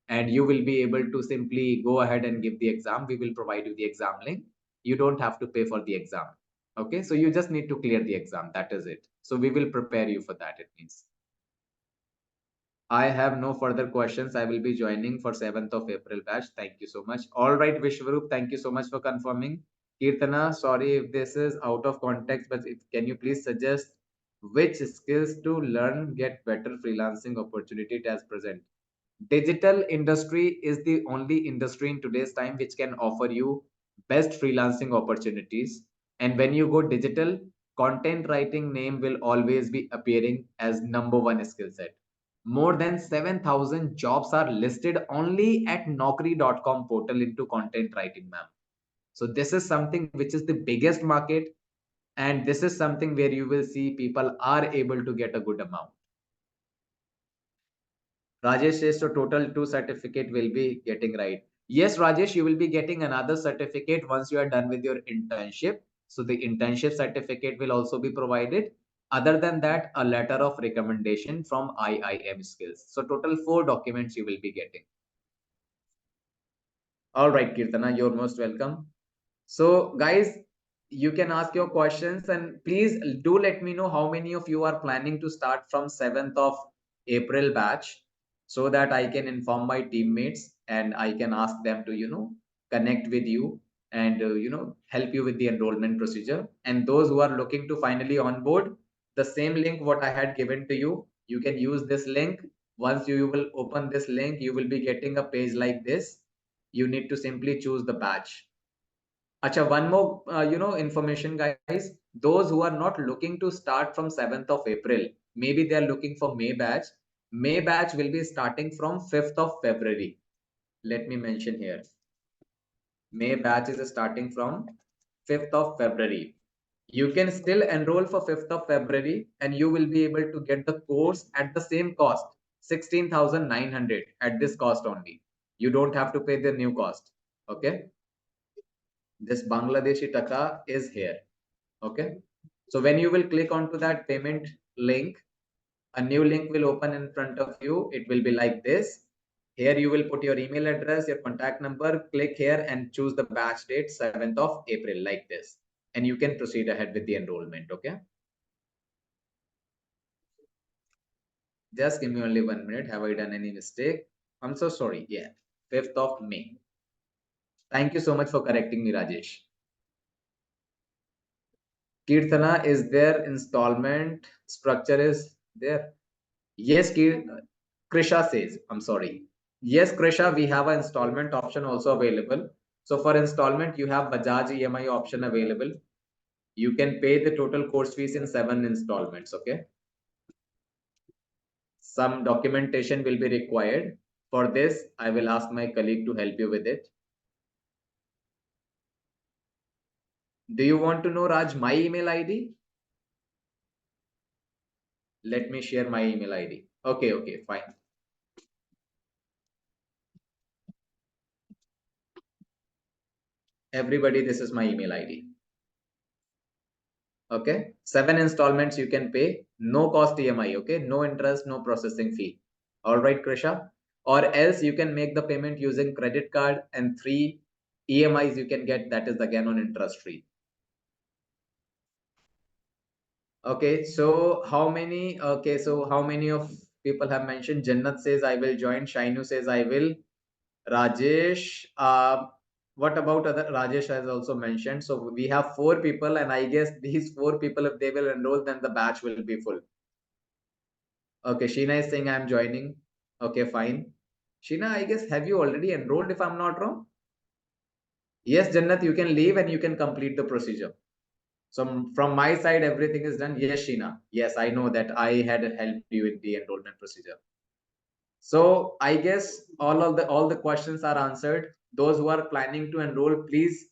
Speaker 1: and you will be able to simply go ahead and give the exam. We will provide you the exam link. You don't have to pay for the exam. Okay, so you just need to clear the exam. That is it. So we will prepare you for that, it means. I have no further questions. I will be joining for 7th of April batch. Thank you so much. All right, Vishwarup, thank you so much for confirming. Kirtana, sorry if this is out of context, but can you please suggest which skills to learn get better freelancing opportunity it has present? Digital industry is the only industry in today's time which can offer you best freelancing opportunities. And when you go digital, content writing name will always be appearing as number one skill set. More than 7,000 jobs are listed only at naukri.com portal into content writing, ma'am. So this is something which is the biggest market, and this is something where you will see people are able to get a good amount. Rajesh says so total two certificate will be getting right. Yes, Rajesh, you will be getting another certificate once you are done with your internship. So the internship certificate will also be provided. Other than that, a letter of recommendation from IIM Skills. So total four documents you will be getting. All right, Kirtana, you're most welcome. So, guys, you can ask your questions and please do let me know how many of you are planning to start from 7th of April batch so that I can inform my teammates and I can ask them to, connect with you and, help you with the enrollment procedure. And those who are looking to finally onboard, the same link what I had given to you, you can use this link. Once you will open this link, you will be getting a page like this. You need to simply choose the batch. Acha, one more, information, guys. Those who are not looking to start from 7th of April, maybe they are looking for May batch. May batch will be starting from 5th of February. Let me mention here. May batch is starting from 5th of February. You can still enroll for 5th of February and you will be able to get the course at the same cost, 16,900 at this cost only. You don't have to pay the new cost. Okay. This Bangladeshi Taka is here. Okay. So when you will click onto that payment link, a new link will open in front of you. It will be like this. Here you will put your email address, your contact number, click here and choose the batch date 7th of April like this. And you can proceed ahead with the enrollment. Okay. Just give me only 1 minute. Have I done any mistake? I'm so sorry. Yeah. 5th of May. Thank you so much for correcting me, Rajesh. Kirtana, is there installment structure is there? Yes, Krisha says, I'm sorry. Yes, Krisha, we have an installment option also available. So for installment, you have Bajaj EMI option available. You can pay the total course fees in 7 installments, okay? Some documentation will be required. For this, I will ask my colleague to help you with it. Do you want to know, Raj, my email ID? Let me share my email ID. Okay, fine. Everybody, this is my email ID. Okay, 7 installments you can pay, no cost EMI. Okay, no interest, no processing fee. All right, Krisha. Or else you can make the payment using credit card, and 3 EMIs you can get, that is again on interest free. Okay, so how many? Okay, so how many of people have mentioned? Jannat says I will join. Shainu says I will. Rajesh, what about other? Rajesh has also mentioned. So we have 4 people, and I guess these 4 people, if they will enroll, then the batch will be full. Okay, Sheena is saying I'm joining. Okay, fine. Sheena, I guess have you already enrolled if I'm not wrong? Yes, Jannat, you can leave and you can complete the procedure. So from my side, everything is done. Yes, Sheena. Yes, I know that I had helped you with the enrollment procedure. So I guess all the questions are answered. Those who are planning to enroll, please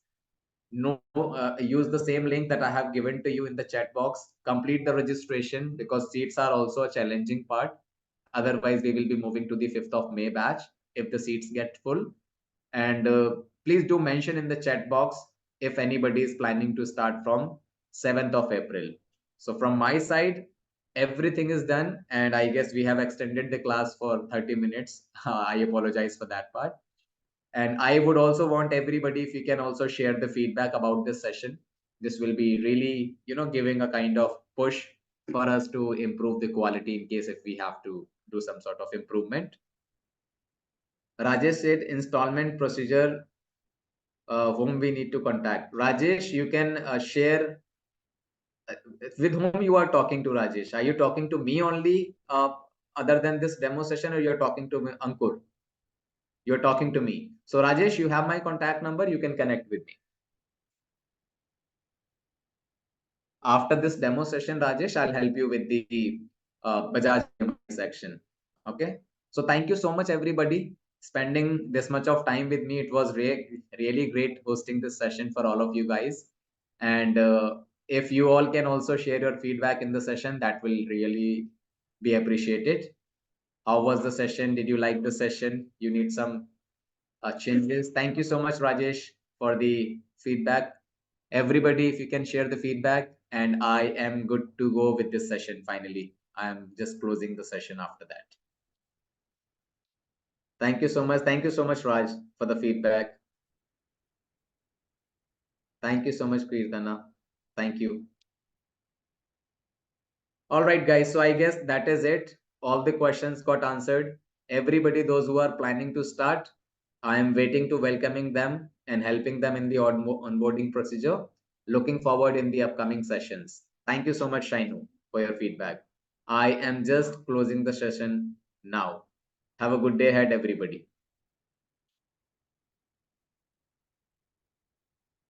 Speaker 1: use the same link that I have given to you in the chat box. Complete the registration because seats are also a challenging part. Otherwise, we will be moving to the 5th of May batch if the seats get full. And please do mention in the chat box if anybody is planning to start from 7th of April. So from my side, everything is done. And I guess we have extended the class for 30 minutes. I apologize for that part. And I would also want everybody, if you can also share the feedback about this session. This will be really, giving a kind of push for us to improve the quality in case if we have to do some sort of improvement. Rajesh said installment procedure, whom we need to contact. Rajesh, you can share with whom you are talking to. Rajesh, are you talking to me only, other than this demo session, or you're talking to Ankur? You're talking to me. So Rajesh, you have my contact number. You can connect with me. After this demo session, Rajesh, I'll help you with the Bajaj EMI section. Okay. So thank you so much, everybody, spending this much of time with me. It was really great hosting this session for all of you guys. And if you all can also share your feedback in the session, that will really be appreciated. How was the session? Did you like the session? You need some changes. Thank you so much, Rajesh, for the feedback. Everybody, if you can share the feedback, and I am good to go with this session. Finally, I am just closing the session after that. Thank you so much. Thank you so much, Raj, for the feedback. Thank you so much, Kirtana. Thank you. All right, guys. So I guess that is it. All the questions got answered. Everybody, those who are planning to start, I am waiting to welcoming them and helping them in the onboarding procedure. Looking forward in the upcoming sessions. Thank you so much, Shainu, for your feedback. I am just closing the session now. Have a good day ahead, everybody.